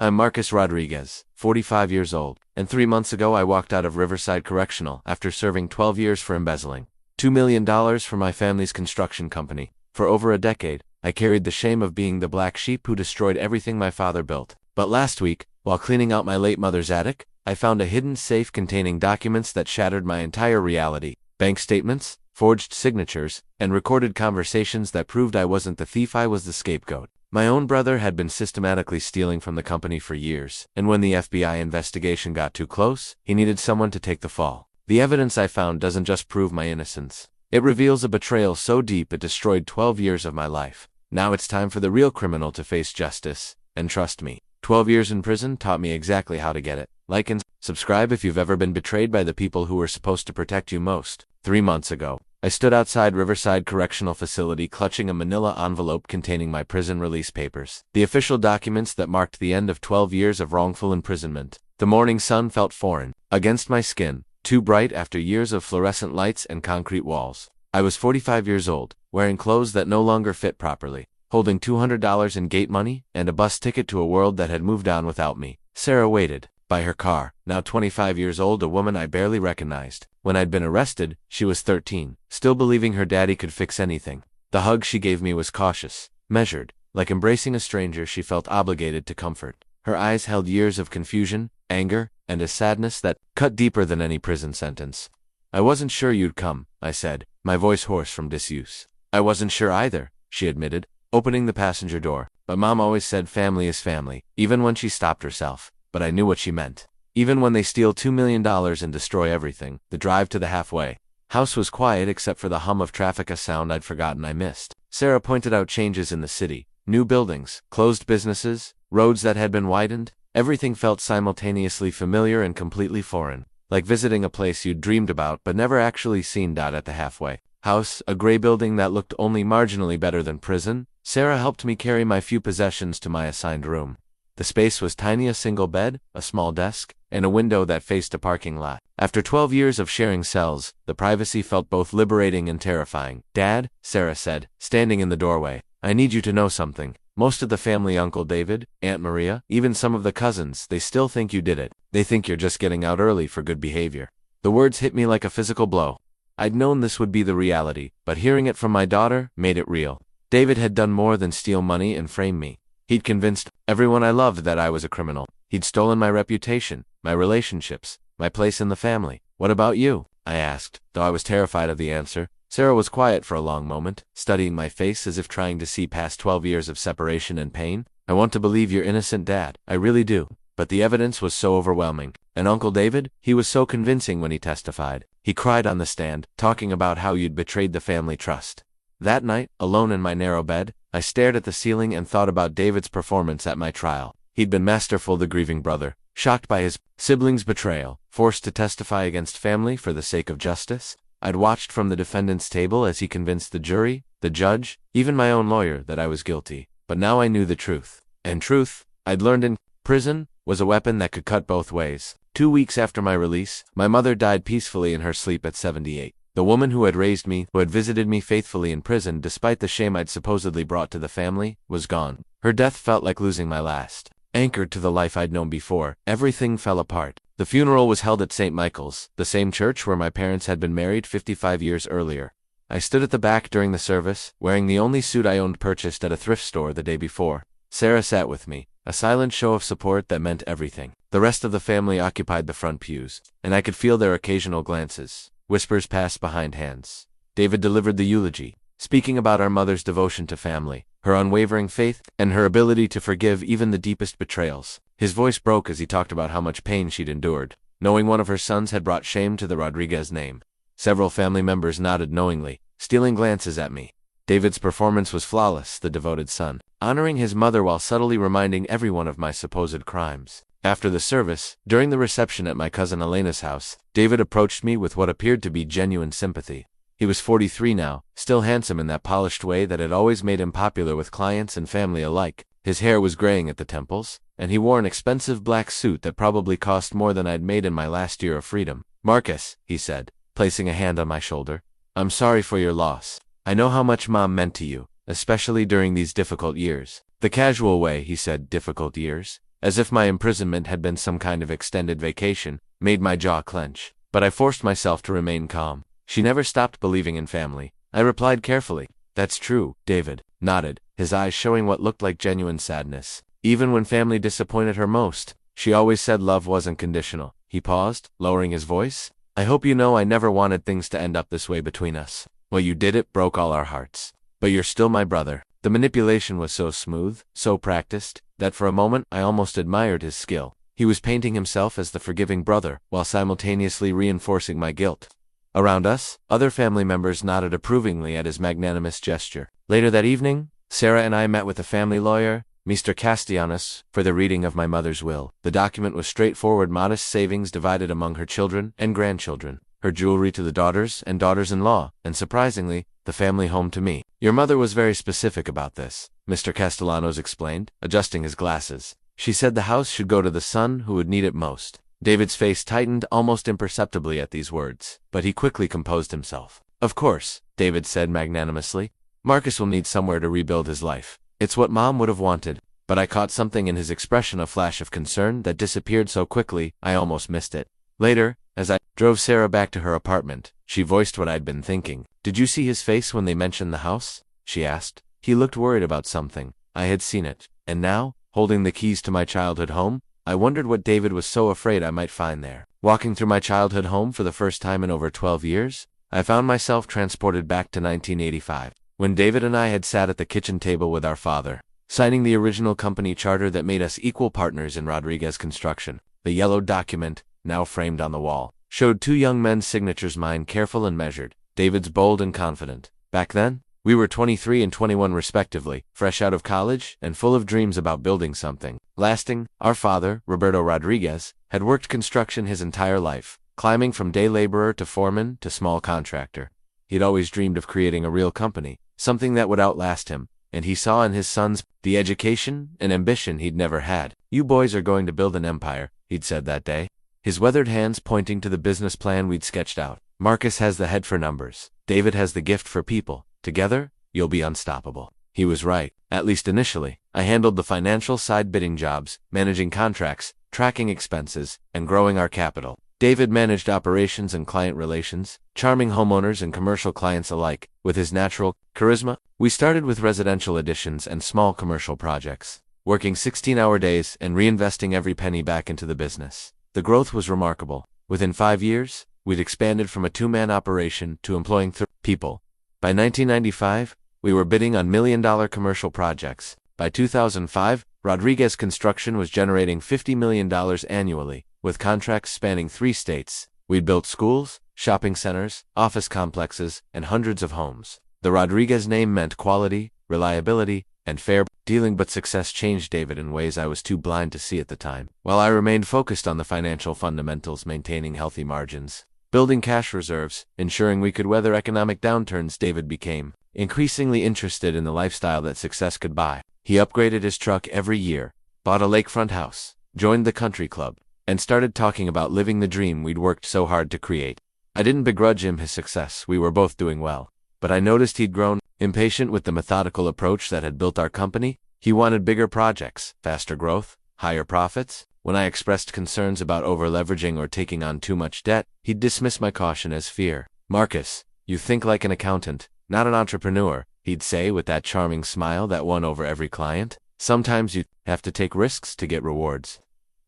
I'm Marcus Rodriguez, 45 years old, and 3 months ago I walked out of Riverside Correctional after serving 12 years for embezzling $2 million for my family's construction company. For over a decade, I carried the shame of being the black sheep who destroyed everything my father built. But last week, while cleaning out my late mother's attic, I found a hidden safe containing documents that shattered my entire reality. Bank statements, forged signatures, and recorded conversations that proved I wasn't the thief, I was the scapegoat. My own brother had been systematically stealing from the company for years, and when the FBI investigation got too close, he needed someone to take the fall. The evidence I found doesn't just prove my innocence. It reveals a betrayal so deep it destroyed 12 years of my life. Now it's time for the real criminal to face justice, and trust me, 12 years in prison taught me exactly how to get it. Like and subscribe if you've ever been betrayed by the people who were supposed to protect you most. 3 months ago, I stood outside Riverside Correctional Facility clutching a manila envelope containing my prison release papers, the official documents that marked the end of 12 years of wrongful imprisonment. The morning sun felt foreign against my skin, too bright after years of fluorescent lights and concrete walls. I was 45 years old, wearing clothes that no longer fit properly, holding $200 in gate money and a bus ticket to a world that had moved on without me. Sarah waited by her car, now 25 years old, a woman I barely recognized. When I'd been arrested, she was 13, still believing her daddy could fix anything. The hug she gave me was cautious, measured, like embracing a stranger she felt obligated to comfort. Her eyes held years of confusion, anger, and a sadness that cut deeper than any prison sentence. I wasn't sure you'd come, I said, my voice hoarse from disuse. I wasn't sure either, she admitted, opening the passenger door. But Mom always said family is family, even when she stopped herself. But I knew what she meant. Even when they steal $2 million and destroy everything, the drive to the halfway house was quiet except for the hum of traffic, a sound I'd forgotten I missed. Sarah pointed out changes in the city, new buildings, closed businesses, roads that had been widened. Everything felt simultaneously familiar and completely foreign, like visiting a place you'd dreamed about but never actually seen. At the halfway house, a gray building that looked only marginally better than prison, Sarah helped me carry my few possessions to my assigned room. The space was tiny, a single bed, a small desk, and a window that faced a parking lot. After 12 years of sharing cells, the privacy felt both liberating and terrifying. Dad, Sarah said, standing in the doorway, I need you to know something. Most of the family, Uncle David, Aunt Maria, even some of the cousins, they still think you did it. They think you're just getting out early for good behavior. The words hit me like a physical blow. I'd known this would be the reality, but hearing it from my daughter made it real. David had done more than steal money and frame me. He'd convinced everyone I loved that I was a criminal. He'd stolen my reputation, my relationships, my place in the family. What about you? I asked, though I was terrified of the answer. Sarah was quiet for a long moment, studying my face as if trying to see past 12 years of separation and pain. I want to believe you're innocent, Dad. I really do. But the evidence was so overwhelming. And Uncle David, he was so convincing when he testified. He cried on the stand, talking about how you'd betrayed the family trust. That night, alone in my narrow bed, I stared at the ceiling and thought about David's performance at my trial. He'd been masterful, the grieving brother, shocked by his siblings' betrayal, forced to testify against family for the sake of justice. I'd watched from the defendant's table as he convinced the jury, the judge, even my own lawyer that I was guilty. But now I knew the truth. And truth, I'd learned in prison, was a weapon that could cut both ways. 2 weeks after my release, my mother died peacefully in her sleep at 78. The woman who had raised me, who had visited me faithfully in prison despite the shame I'd supposedly brought to the family, was gone. Her death felt like losing my last. Anchored to the life I'd known before, everything fell apart. The funeral was held at St. Michael's, the same church where my parents had been married 55 years earlier. I stood at the back during the service, wearing the only suit I owned purchased at a thrift store the day before. Sarah sat with me, a silent show of support that meant everything. The rest of the family occupied the front pews, and I could feel their occasional glances. Whispers passed behind hands. David delivered the eulogy, speaking about our mother's devotion to family, her unwavering faith, and her ability to forgive even the deepest betrayals. His voice broke as he talked about how much pain she'd endured, knowing one of her sons had brought shame to the Rodriguez name. Several family members nodded knowingly, stealing glances at me. David's performance was flawless, the devoted son, honoring his mother while subtly reminding everyone of my supposed crimes. After the service, during the reception at my cousin Elena's house, David approached me with what appeared to be genuine sympathy. He was 43 now, still handsome in that polished way that had always made him popular with clients and family alike. His hair was graying at the temples, and he wore an expensive black suit that probably cost more than I'd made in my last year of freedom. Marcus, he said, placing a hand on my shoulder, I'm sorry for your loss. I know how much Mom meant to you, especially during these difficult years. The casual way he said difficult years, as if my imprisonment had been some kind of extended vacation, made my jaw clench. But I forced myself to remain calm. She never stopped believing in family. I replied carefully. That's true, David nodded, his eyes showing what looked like genuine sadness. Even when family disappointed her most, she always said love wasn't conditional. He paused, lowering his voice. I hope you know I never wanted things to end up this way between us. Well, you did. It broke all our hearts. But you're still my brother. The manipulation was so smooth, so practiced, that for a moment I almost admired his skill. He was painting himself as the forgiving brother, while simultaneously reinforcing my guilt. Around us, other family members nodded approvingly at his magnanimous gesture. Later that evening, Sarah and I met with the family lawyer, Mr. Castellanos, for the reading of my mother's will. The document was straightforward: modest savings divided among her children and grandchildren, her jewelry to the daughters and daughters-in-law, and surprisingly, the family home to me. Your mother was very specific about this, Mr. Castellanos explained, adjusting his glasses. She said the house should go to the son who would need it most. David's face tightened almost imperceptibly at these words, but he quickly composed himself. Of course, David said magnanimously. Marcus will need somewhere to rebuild his life. It's what Mom would have wanted, but I caught something in his expression, a flash of concern that disappeared so quickly I almost missed it. Later, as I drove Sarah back to her apartment, she voiced what I'd been thinking. Did you see his face when they mentioned the house? She asked. He looked worried about something. I had seen it. And now, holding the keys to my childhood home, I wondered what David was so afraid I might find there. Walking through my childhood home for the first time in over 12 years, I found myself transported back to 1985, when David and I had sat at the kitchen table with our father, signing the original company charter that made us equal partners in Rodriguez Construction. The yellowed document, now framed on the wall, showed two young men's signatures, mine careful and measured, David's bold and confident. Back then, we were 23 and 21 respectively, fresh out of college and full of dreams about building something lasting. Our father, Roberto Rodriguez, had worked construction his entire life, climbing from day laborer to foreman to small contractor. He'd always dreamed of creating a real company, something that would outlast him, and he saw in his sons the education and ambition he'd never had. You boys are going to build an empire, he'd said that day, his weathered hands pointing to the business plan we'd sketched out. Marcus has the head for numbers. David has the gift for people. Together, you'll be unstoppable. He was right, at least initially. I handled the financial side, bidding jobs, managing contracts, tracking expenses, and growing our capital. David managed operations and client relations, charming homeowners and commercial clients alike. With his natural charisma, we started with residential additions and small commercial projects, working 16-hour days and reinvesting every penny back into the business. The growth was remarkable. Within 5 years, we'd expanded from a two-man operation to employing 30 people. By 1995, we were bidding on million-dollar commercial projects. By 2005, Rodriguez Construction was generating $50 million annually, with contracts spanning 3 states. We'd built schools, shopping centers, office complexes, and hundreds of homes. The Rodriguez name meant quality, reliability, and fair dealing, but success changed David in ways I was too blind to see at the time. While I remained focused on the financial fundamentals, maintaining healthy margins, building cash reserves, ensuring we could weather economic downturns, David became increasingly interested in the lifestyle that success could buy. He upgraded his truck every year, bought a lakefront house, joined the country club, and started talking about living the dream we'd worked so hard to create. I didn't begrudge him his success. We were both doing well. But I noticed he'd grown impatient with the methodical approach that had built our company. He wanted bigger projects, faster growth, higher profits. When I expressed concerns about over-leveraging or taking on too much debt, he'd dismiss my caution as fear. Marcus, you think like an accountant, not an entrepreneur, he'd say with that charming smile that won over every client. Sometimes you have to take risks to get rewards.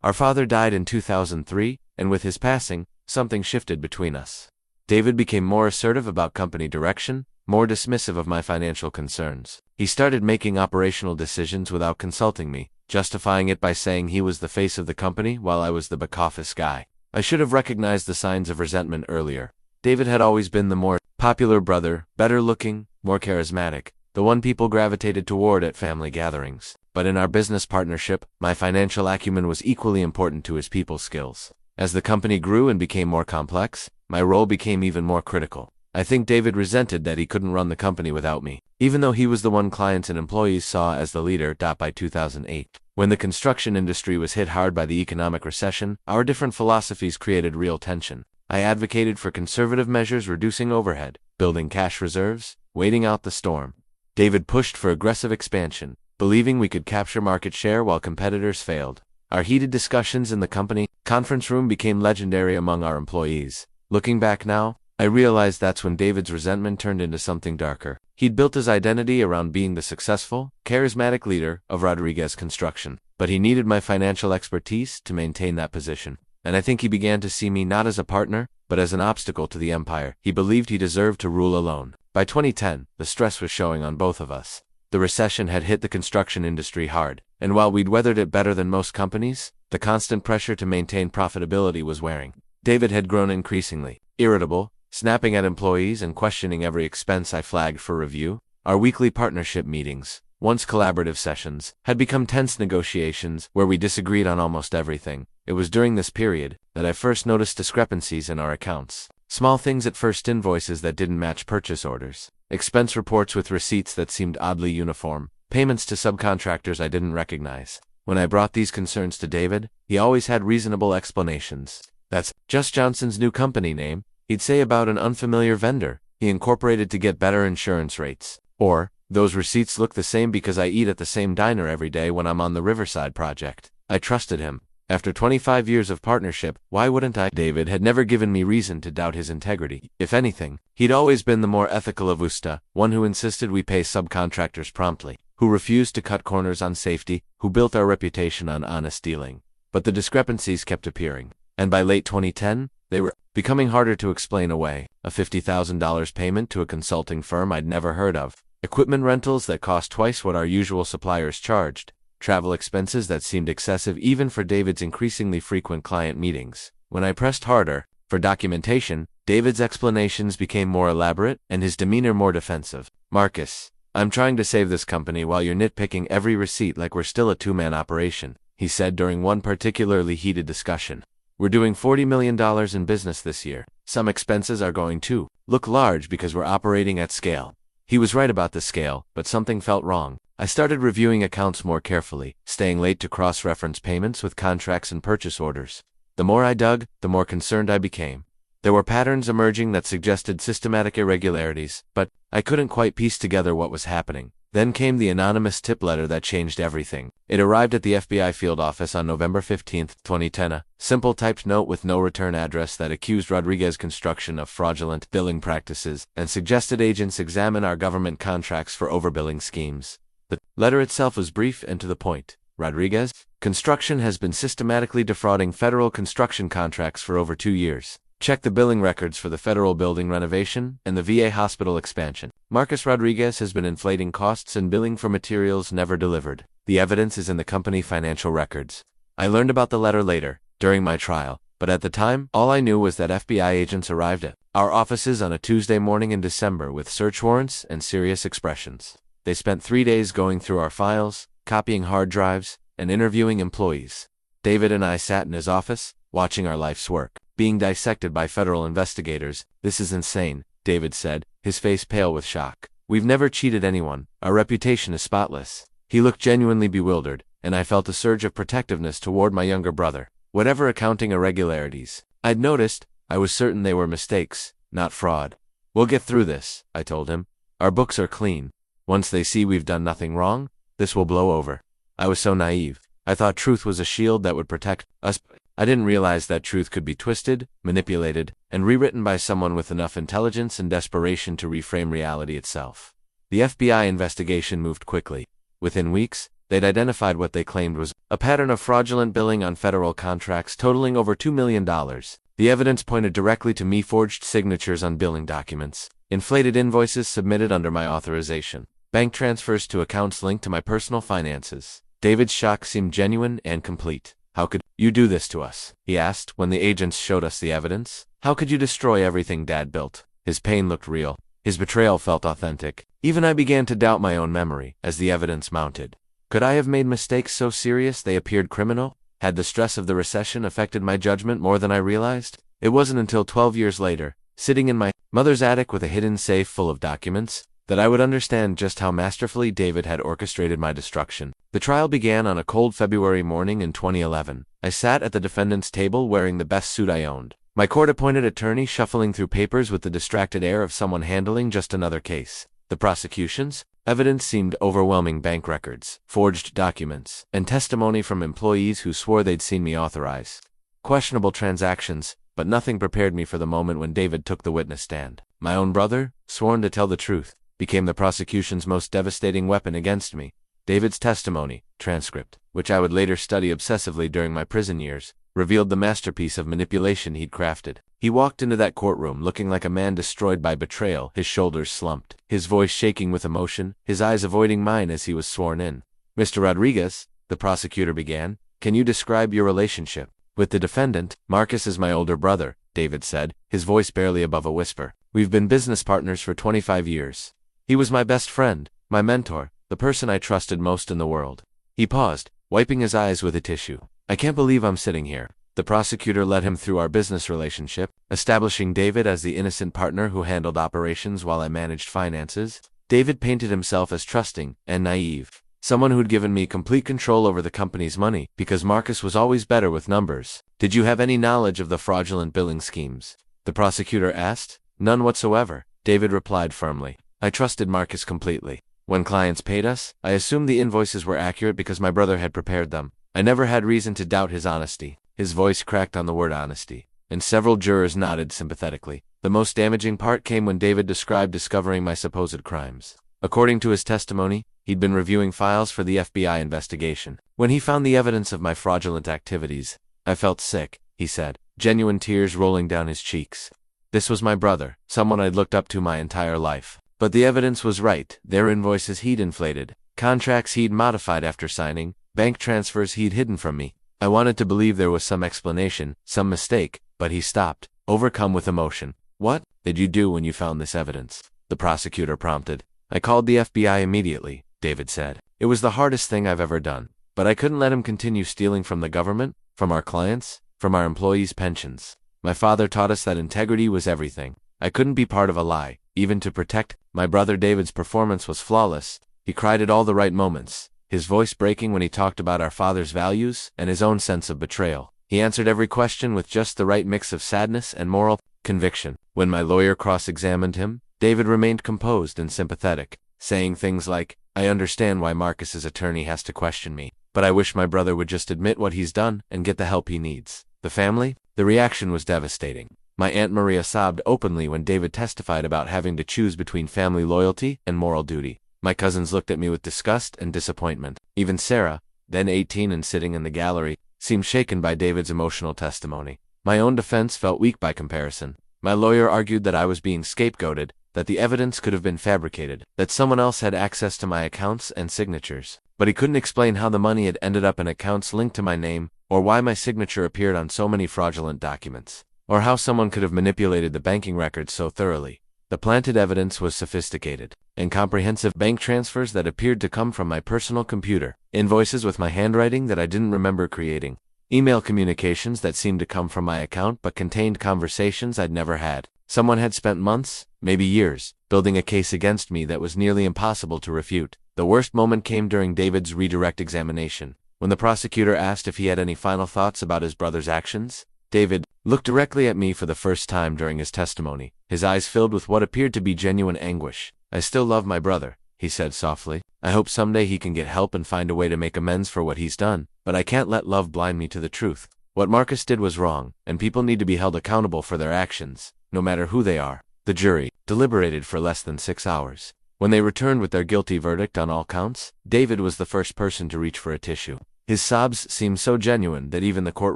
Our father died in 2003, and with his passing, something shifted between us. David became more assertive about company direction, more dismissive of my financial concerns. He started making operational decisions without consulting me, justifying it by saying he was the face of the company while I was the back office guy. I should have recognized the signs of resentment earlier. David had always been the more popular brother, better looking, more charismatic, the one people gravitated toward at family gatherings. But in our business partnership, my financial acumen was equally important to his people skills. As the company grew and became more complex, my role became even more critical. I think David resented that he couldn't run the company without me, even though he was the one clients and employees saw as the leader. By 2008, when the construction industry was hit hard by the economic recession, our different philosophies created real tension. I advocated for conservative measures, reducing overhead, building cash reserves, waiting out the storm. David pushed for aggressive expansion, believing we could capture market share while competitors failed. Our heated discussions in the company conference room became legendary among our employees. Looking back now, I realized that's when David's resentment turned into something darker. He'd built his identity around being the successful, charismatic leader of Rodriguez Construction, but he needed my financial expertise to maintain that position. And I think he began to see me not as a partner, but as an obstacle to the empire he believed he deserved to rule alone. By 2010, the stress was showing on both of us. The recession had hit the construction industry hard, and while we'd weathered it better than most companies, the constant pressure to maintain profitability was wearing. David had grown increasingly irritable, snapping at employees and questioning every expense I flagged for review. Our weekly partnership meetings, once collaborative sessions, had become tense negotiations where we disagreed on almost everything. It was during this period that I first noticed discrepancies in our accounts. Small things at first: invoices that didn't match purchase orders, expense reports with receipts that seemed oddly uniform, payments to subcontractors I didn't recognize. When I brought these concerns to David, he always had reasonable explanations. "That's just Johnson's new company name," he'd say about an unfamiliar vendor he incorporated to get better insurance rates. Or, "Those receipts look the same because I eat at the same diner every day when I'm on the Riverside project." I trusted him. After 25 years of partnership, why wouldn't I? David had never given me reason to doubt his integrity. If anything, he'd always been the more ethical of Usta, one who insisted we pay subcontractors promptly, who refused to cut corners on safety, who built our reputation on honest dealing. But the discrepancies kept appearing, and by late 2010, they were becoming harder to explain away. A $50,000 payment to a consulting firm I'd never heard of, equipment rentals that cost twice what our usual suppliers charged, travel expenses that seemed excessive even for David's increasingly frequent client meetings. When I pressed harder for documentation, David's explanations became more elaborate and his demeanor more defensive. "Marcus, I'm trying to save this company while you're nitpicking every receipt like we're still a two-man operation," he said during one particularly heated discussion. "We're doing $40 million in business this year. Some expenses are going to look large because we're operating at scale." He was right about the scale, but something felt wrong. I started reviewing accounts more carefully, staying late to cross-reference payments with contracts and purchase orders. The more I dug, the more concerned I became. There were patterns emerging that suggested systematic irregularities, but I couldn't quite piece together what was happening. Then came the anonymous tip letter that changed everything. It arrived at the FBI field office on November 15, 2010, a simple typed note with no return address that accused Rodriguez Construction of fraudulent billing practices and suggested agents examine our government contracts for overbilling schemes. The letter itself was brief and to the point. "Rodriguez Construction has been systematically defrauding federal construction contracts for over 2 years. Check the billing records for the federal building renovation and the VA hospital expansion. Marcus Rodriguez has been inflating costs and billing for materials never delivered. The evidence is in the company financial records." I learned about the letter later, during my trial, but at the time, all I knew was that FBI agents arrived at our offices on a Tuesday morning in December with search warrants and serious expressions. They spent 3 days going through our files, copying hard drives, and interviewing employees. David and I sat in his office, watching our life's work being dissected by federal investigators. "This is insane," David said, his face pale with shock. "We've never cheated anyone. Our reputation is spotless." He looked genuinely bewildered, and I felt a surge of protectiveness toward my younger brother. Whatever accounting irregularities I'd noticed, I was certain they were mistakes, not fraud. "We'll get through this," I told him. "Our books are clean. Once they see we've done nothing wrong, this will blow over." I was so naive. I thought truth was a shield that would protect us. I didn't realize that truth could be twisted, manipulated, and rewritten by someone with enough intelligence and desperation to reframe reality itself. The FBI investigation moved quickly. Within weeks, they'd identified what they claimed was a pattern of fraudulent billing on federal contracts totaling over $2 million. The evidence pointed directly to me: forged signatures on billing documents, inflated invoices submitted under my authorization, bank transfers to accounts linked to my personal finances. David's shock seemed genuine and complete. "How could you do this to us?" he asked when the agents showed us the evidence. "How could you destroy everything Dad built?" His pain looked real. His betrayal felt authentic. Even I began to doubt my own memory as the evidence mounted. Could I have made mistakes so serious they appeared criminal? Had the stress of the recession affected my judgment more than I realized? It wasn't until 12 years later, sitting in my mother's attic with a hidden safe full of documents, that I would understand just how masterfully David had orchestrated my destruction. The trial began on a cold February morning in 2011. I sat at the defendant's table wearing the best suit I owned, my court-appointed attorney shuffling through papers with the distracted air of someone handling just another case. The prosecution's Evidence seemed overwhelming: bank records, forged documents, and testimony from employees who swore they'd seen me authorize questionable transactions, but nothing prepared me for the moment when David took the witness stand. My own brother, sworn to tell the truth, became the prosecution's most devastating weapon against me. David's testimony, transcript, which I would later study obsessively during my prison years, revealed the masterpiece of manipulation he'd crafted. He walked into that courtroom looking like a man destroyed by betrayal, his shoulders slumped, his voice shaking with emotion, his eyes avoiding mine as he was sworn in. "Mr. Rodriguez," the prosecutor began, "can you describe your relationship with the defendant?" "Marcus is my older brother," David said, his voice barely above a whisper. "We've been business partners for 25 years. He was my best friend, my mentor, the person I trusted most in the world." He paused, wiping his eyes with a tissue. "I can't believe I'm sitting here." The prosecutor led him through our business relationship, establishing David as the innocent partner who handled operations while I managed finances. David painted himself as trusting and naive, someone who'd given me complete control over the company's money because Marcus was always better with numbers. "Did you have any knowledge of the fraudulent billing schemes?" the prosecutor asked. "None whatsoever," David replied firmly. "I trusted Marcus completely. When clients paid us, I assumed the invoices were accurate because my brother had prepared them. I never had reason to doubt his honesty." His voice cracked on the word honesty, and several jurors nodded sympathetically. The most damaging part came when David described discovering my supposed crimes. According to his testimony, he'd been reviewing files for the FBI investigation. "When he found the evidence of my fraudulent activities, I felt sick," he said, genuine tears rolling down his cheeks. "This was my brother, someone I'd looked up to my entire life. But the evidence was right. Their invoices he'd inflated, contracts he'd modified after signing, bank transfers he'd hidden from me. I wanted to believe there was some explanation, some mistake, but he stopped, overcome with emotion. "What did you do when you found this evidence?" the prosecutor prompted. "I called the FBI immediately," David said. "It was the hardest thing I've ever done. But I couldn't let him continue stealing from the government, from our clients, from our employees' pensions. My father taught us that integrity was everything. I couldn't be part of a lie, even to protect my brother." David's performance was flawless. He cried at all the right moments, his voice breaking when he talked about our father's values and his own sense of betrayal. He answered every question with just the right mix of sadness and moral conviction. When my lawyer cross-examined him, David remained composed and sympathetic, saying things like, "I understand why Marcus's attorney has to question me, but I wish my brother would just admit what he's done and get the help he needs." The family? The reaction was devastating. My Aunt Maria sobbed openly when David testified about having to choose between family loyalty and moral duty. My cousins looked at me with disgust and disappointment. Even Sarah, then 18 and sitting in the gallery, seemed shaken by David's emotional testimony. My own defense felt weak by comparison. My lawyer argued that I was being scapegoated, that the evidence could have been fabricated, that someone else had access to my accounts and signatures. But he couldn't explain how the money had ended up in accounts linked to my name, or why my signature appeared on so many fraudulent documents, or how someone could have manipulated the banking records so thoroughly. The planted evidence was sophisticated, incomprehensive bank transfers that appeared to come from my personal computer, invoices with my handwriting that I didn't remember creating, email communications that seemed to come from my account but contained conversations I'd never had. Someone had spent months, maybe years, building a case against me that was nearly impossible to refute. The worst moment came during David's redirect examination. When the prosecutor asked if he had any final thoughts about his brother's actions, David looked directly at me for the first time during his testimony, his eyes filled with what appeared to be genuine anguish. "I still love my brother," he said softly. "I hope someday he can get help and find a way to make amends for what he's done, but I can't let love blind me to the truth. What Marcus did was wrong, and people need to be held accountable for their actions, no matter who they are." The jury deliberated for less than 6 hours. When they returned with their guilty verdict on all counts, David was the first person to reach for a tissue. His sobs seemed so genuine that even the court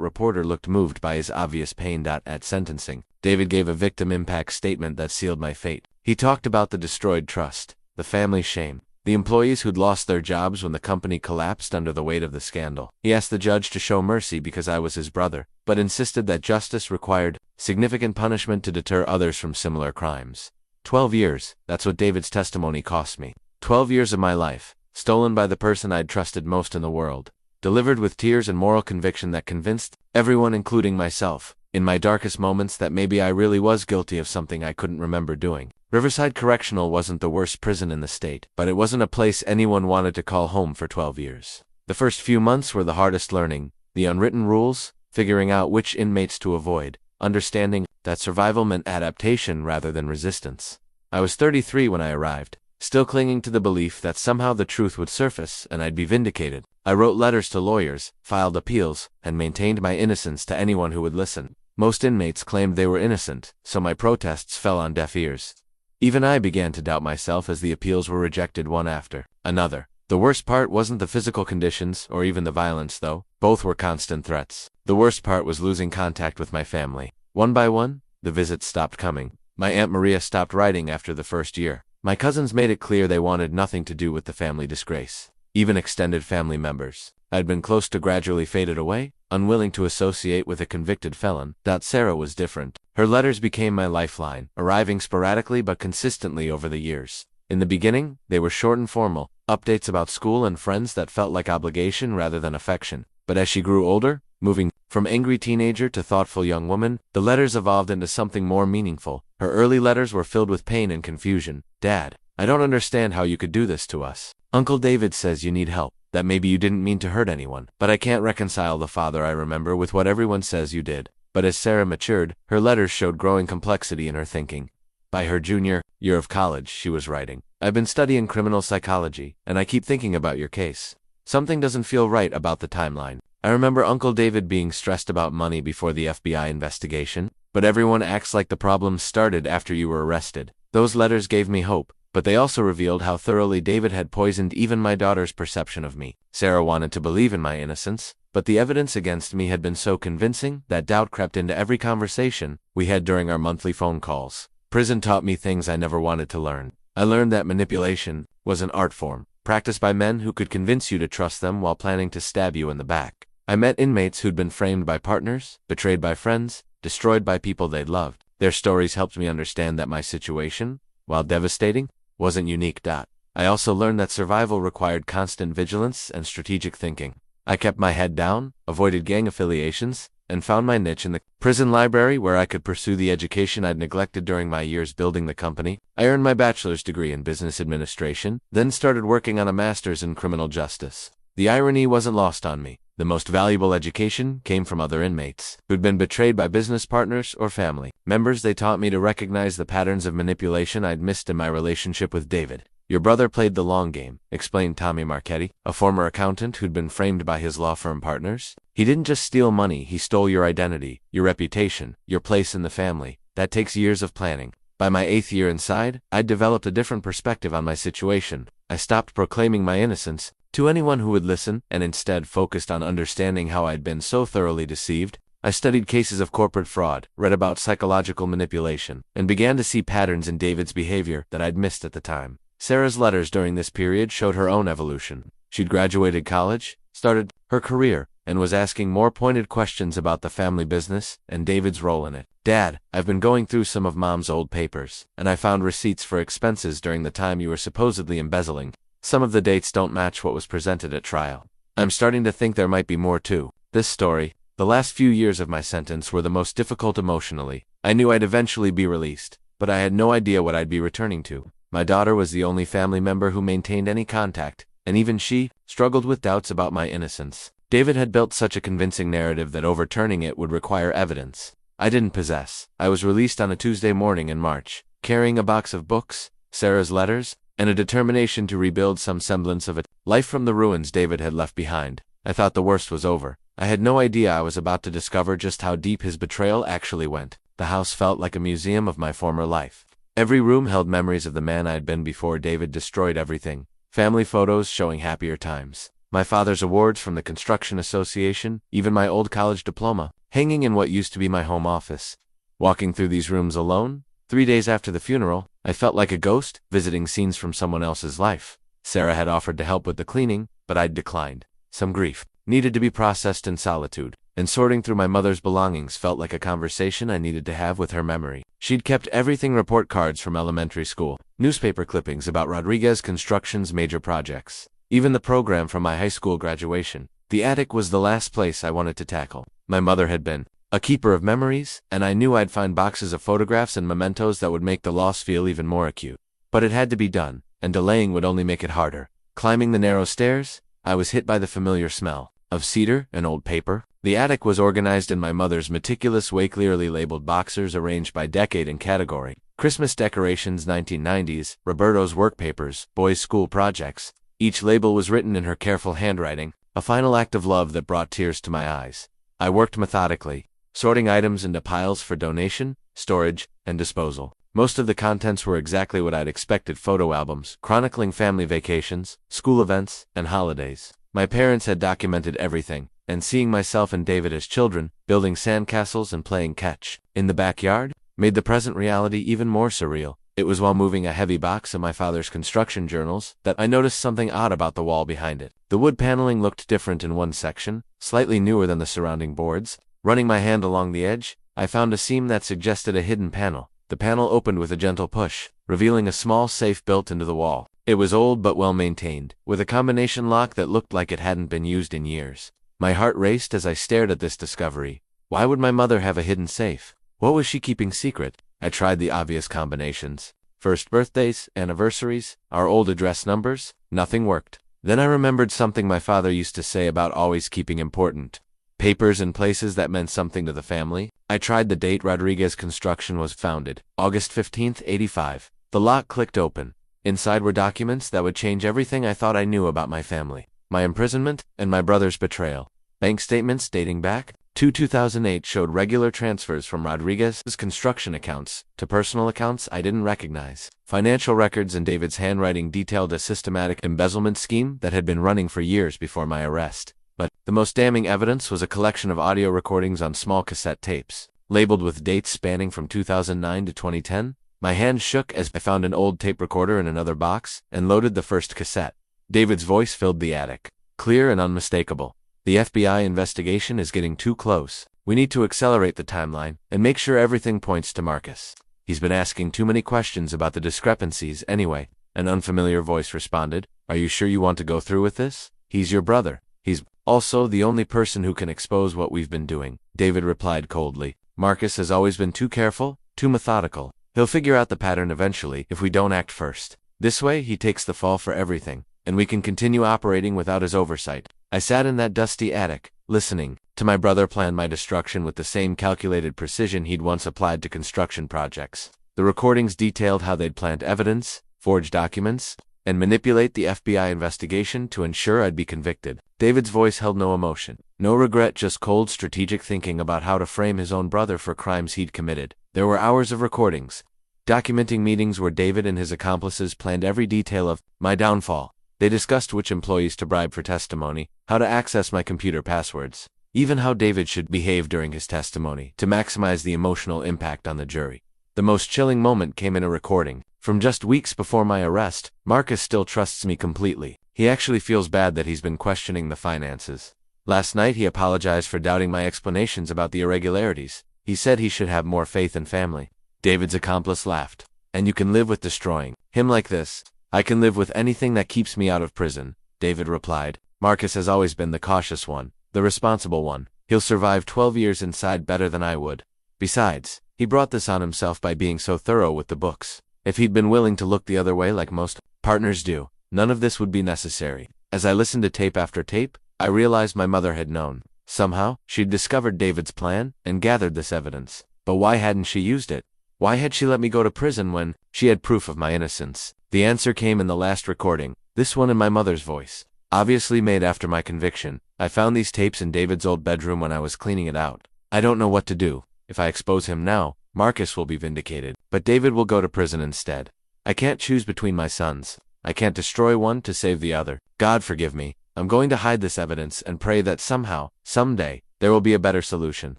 reporter looked moved by his obvious pain. At sentencing, David gave a victim impact statement that sealed my fate. He talked about the destroyed trust, the family shame, the employees who'd lost their jobs when the company collapsed under the weight of the scandal. He asked the judge to show mercy because I was his brother, but insisted that justice required significant punishment to deter others from similar crimes. 12 years, that's what David's testimony cost me. 12 years of my life, stolen by the person I'd trusted most in the world. Delivered with tears and moral conviction that convinced everyone, including myself, in my darkest moments that maybe I really was guilty of something I couldn't remember doing. Riverside Correctional wasn't the worst prison in the state, but it wasn't a place anyone wanted to call home for 12 years. The first few months were the hardest learning, the unwritten rules, figuring out which inmates to avoid, understanding that survival meant adaptation rather than resistance. I was 33 when I arrived, still clinging to the belief that somehow the truth would surface and I'd be vindicated. I wrote letters to lawyers, filed appeals, and maintained my innocence to anyone who would listen. Most inmates claimed they were innocent, so my protests fell on deaf ears. Even I began to doubt myself as the appeals were rejected one after another. The worst part wasn't the physical conditions or even the violence, though. Both were constant threats. The worst part was losing contact with my family. One by one, the visits stopped coming. My Aunt Maria stopped writing after the first year. My cousins made it clear they wanted nothing to do with the family disgrace. Even extended family members I'd been close to gradually faded away, unwilling to associate with a convicted felon. Sarah was different. Her letters became my lifeline, arriving sporadically but consistently over the years. In the beginning, they were short and formal, updates about school and friends that felt like obligation rather than affection. But as she grew older, moving from angry teenager to thoughtful young woman, the letters evolved into something more meaningful. Her early letters were filled with pain and confusion. Dad, I don't understand how you could do this to us. Uncle David says you need help, that maybe you didn't mean to hurt anyone. But I can't reconcile the father I remember with what everyone says you did. But as Sarah matured, her letters showed growing complexity in her thinking. By her junior year of college, she was writing, I've been studying criminal psychology, and I keep thinking about your case. Something doesn't feel right about the timeline. I remember Uncle David being stressed about money before the FBI investigation, but everyone acts like the problem started after you were arrested. Those letters gave me hope, but they also revealed how thoroughly David had poisoned even my daughter's perception of me. Sarah wanted to believe in my innocence, but the evidence against me had been so convincing that doubt crept into every conversation we had during our monthly phone calls. Prison taught me things I never wanted to learn. I learned that manipulation was an art form, practiced by men who could convince you to trust them while planning to stab you in the back. I met inmates who'd been framed by partners, betrayed by friends, destroyed by people they'd loved. Their stories helped me understand that my situation, while devastating, wasn't unique. I also learned that survival required constant vigilance and strategic thinking. I kept my head down, avoided gang affiliations, and found my niche in the prison library where I could pursue the education I'd neglected during my years building the company. I earned my bachelor's degree in business administration, then started working on a master's in criminal justice. The irony wasn't lost on me. The most valuable education came from other inmates who'd been betrayed by business partners or family members. They taught me to recognize the patterns of manipulation I'd missed in my relationship with David. Your brother played the long game, explained Tommy Marchetti, a former accountant who'd been framed by his law firm partners. He didn't just steal money, he stole your identity, your reputation, your place in the family. That takes years of planning. By my 8th year inside, I'd developed a different perspective on my situation. I stopped proclaiming my innocence to anyone who would listen, and instead focused on understanding how I'd been so thoroughly deceived. I studied cases of corporate fraud, read about psychological manipulation, and began to see patterns in David's behavior that I'd missed at the time. Sarah's letters during this period showed her own evolution. She'd graduated college, started her career, and was asking more pointed questions about the family business and David's role in it. Dad, I've been going through some of Mom's old papers, and I found receipts for expenses during the time you were supposedly embezzling. Some of the dates don't match what was presented at trial. I'm starting to think there might be more too. This story, the last few years of my sentence were the most difficult emotionally. I knew I'd eventually be released, but I had no idea what I'd be returning to. My daughter was the only family member who maintained any contact, and even she struggled with doubts about my innocence. David had built such a convincing narrative that overturning it would require evidence I didn't possess. I was released on a Tuesday morning in March, carrying a box of books, Sarah's letters, and a determination to rebuild some semblance of a life from the ruins David had left behind. I thought the worst was over. I had no idea I was about to discover just how deep his betrayal actually went. The house felt like a museum of my former life. Every room held memories of the man I had been before David destroyed everything. Family photos showing happier times. My father's awards from the Construction Association, even my old college diploma, hanging in what used to be my home office. Walking through these rooms alone, 3 days after the funeral, I felt like a ghost, visiting scenes from someone else's life. Sarah had offered to help with the cleaning, but I'd declined. Some grief needed to be processed in solitude, and sorting through my mother's belongings felt like a conversation I needed to have with her memory. She'd kept everything: report cards from elementary school, newspaper clippings about Rodriguez Construction's major projects, even the program from my high school graduation. The attic was the last place I wanted to tackle. My mother had been a keeper of memories, and I knew I'd find boxes of photographs and mementos that would make the loss feel even more acute. But it had to be done, and delaying would only make it harder. Climbing the narrow stairs, I was hit by the familiar smell of cedar and old paper. The attic was organized in my mother's meticulous way, clearly labeled boxers arranged by decade and category. Christmas decorations 1990s, Roberto's work papers, boys' school projects. Each label was written in her careful handwriting, a final act of love that brought tears to my eyes. I worked methodically, sorting items into piles for donation, storage, and disposal. Most of the contents were exactly what I'd expected: photo albums, chronicling family vacations, school events, and holidays. My parents had documented everything, and seeing myself and David as children, building sandcastles and playing catch in the backyard, made the present reality even more surreal. It was while moving a heavy box of my father's construction journals that I noticed something odd about the wall behind it. The wood paneling looked different in one section, slightly newer than the surrounding boards. Running my hand along the edge, I found a seam that suggested a hidden panel. The panel opened with a gentle push, revealing a small safe built into the wall. It was old but well maintained, with a combination lock that looked like it hadn't been used in years. My heart raced as I stared at this discovery. Why would my mother have a hidden safe? What was she keeping secret? I tried the obvious combinations. First birthdays, anniversaries, our old address numbers. Nothing worked. Then I remembered something my father used to say about always keeping important papers in places that meant something to the family. I tried the date Rodriguez Construction was founded, August 15th, 85. The lock clicked open. Inside were documents that would change everything I thought I knew about my family, my imprisonment, and my brother's betrayal. Bank statements dating back to 2008 showed regular transfers from Rodriguez's construction accounts to personal accounts I didn't recognize. Financial records in David's handwriting detailed a systematic embezzlement scheme that had been running for years before my arrest. But the most damning evidence was a collection of audio recordings on small cassette tapes, labeled with dates spanning from 2009 to 2010. My hand shook as I found an old tape recorder in another box and loaded the first cassette. David's voice filled the attic, clear and unmistakable. The FBI investigation is getting too close. We need to accelerate the timeline and make sure everything points to Marcus. He's been asking too many questions about the discrepancies anyway. An unfamiliar voice responded. Are you sure you want to go through with this? He's your brother. He's also the only person who can expose what we've been doing, David replied coldly. Marcus has always been too careful, too methodical. He'll figure out the pattern eventually if we don't act first. This way, he takes the fall for everything, and we can continue operating without his oversight. I sat in that dusty attic, listening to my brother plan my destruction with the same calculated precision he'd once applied to construction projects. The recordings detailed how they'd plant evidence, forge documents, and manipulate the FBI investigation to ensure I'd be convicted. David's voice held no emotion, no regret, just cold strategic thinking about how to frame his own brother for crimes he'd committed. There were hours of recordings, documenting meetings where David and his accomplices planned every detail of my downfall. They discussed which employees to bribe for testimony, how to access my computer passwords, even how David should behave during his testimony to maximize the emotional impact on the jury. The most chilling moment came in a recording. From just weeks before my arrest, Marcus still trusts me completely. He actually feels bad that he's been questioning the finances. Last night he apologized for doubting my explanations about the irregularities. He said he should have more faith in family. David's accomplice laughed. And you can live with destroying him like this. I can live with anything that keeps me out of prison, David replied. Marcus has always been the cautious one, the responsible one. He'll survive 12 years inside better than I would. Besides, he brought this on himself by being so thorough with the books. If he'd been willing to look the other way like most partners do, none of this would be necessary. As I listened to tape after tape, I realized my mother had known. Somehow, she'd discovered David's plan and gathered this evidence. But why hadn't she used it? Why had she let me go to prison when she had proof of my innocence? The answer came in the last recording, this one in my mother's voice. Obviously made after my conviction. I found these tapes in David's old bedroom when I was cleaning it out. I don't know what to do. If I expose him now, Marcus will be vindicated, but David will go to prison instead. I can't choose between my sons. I can't destroy one to save the other. God forgive me. I'm going to hide this evidence and pray that somehow, someday, there will be a better solution.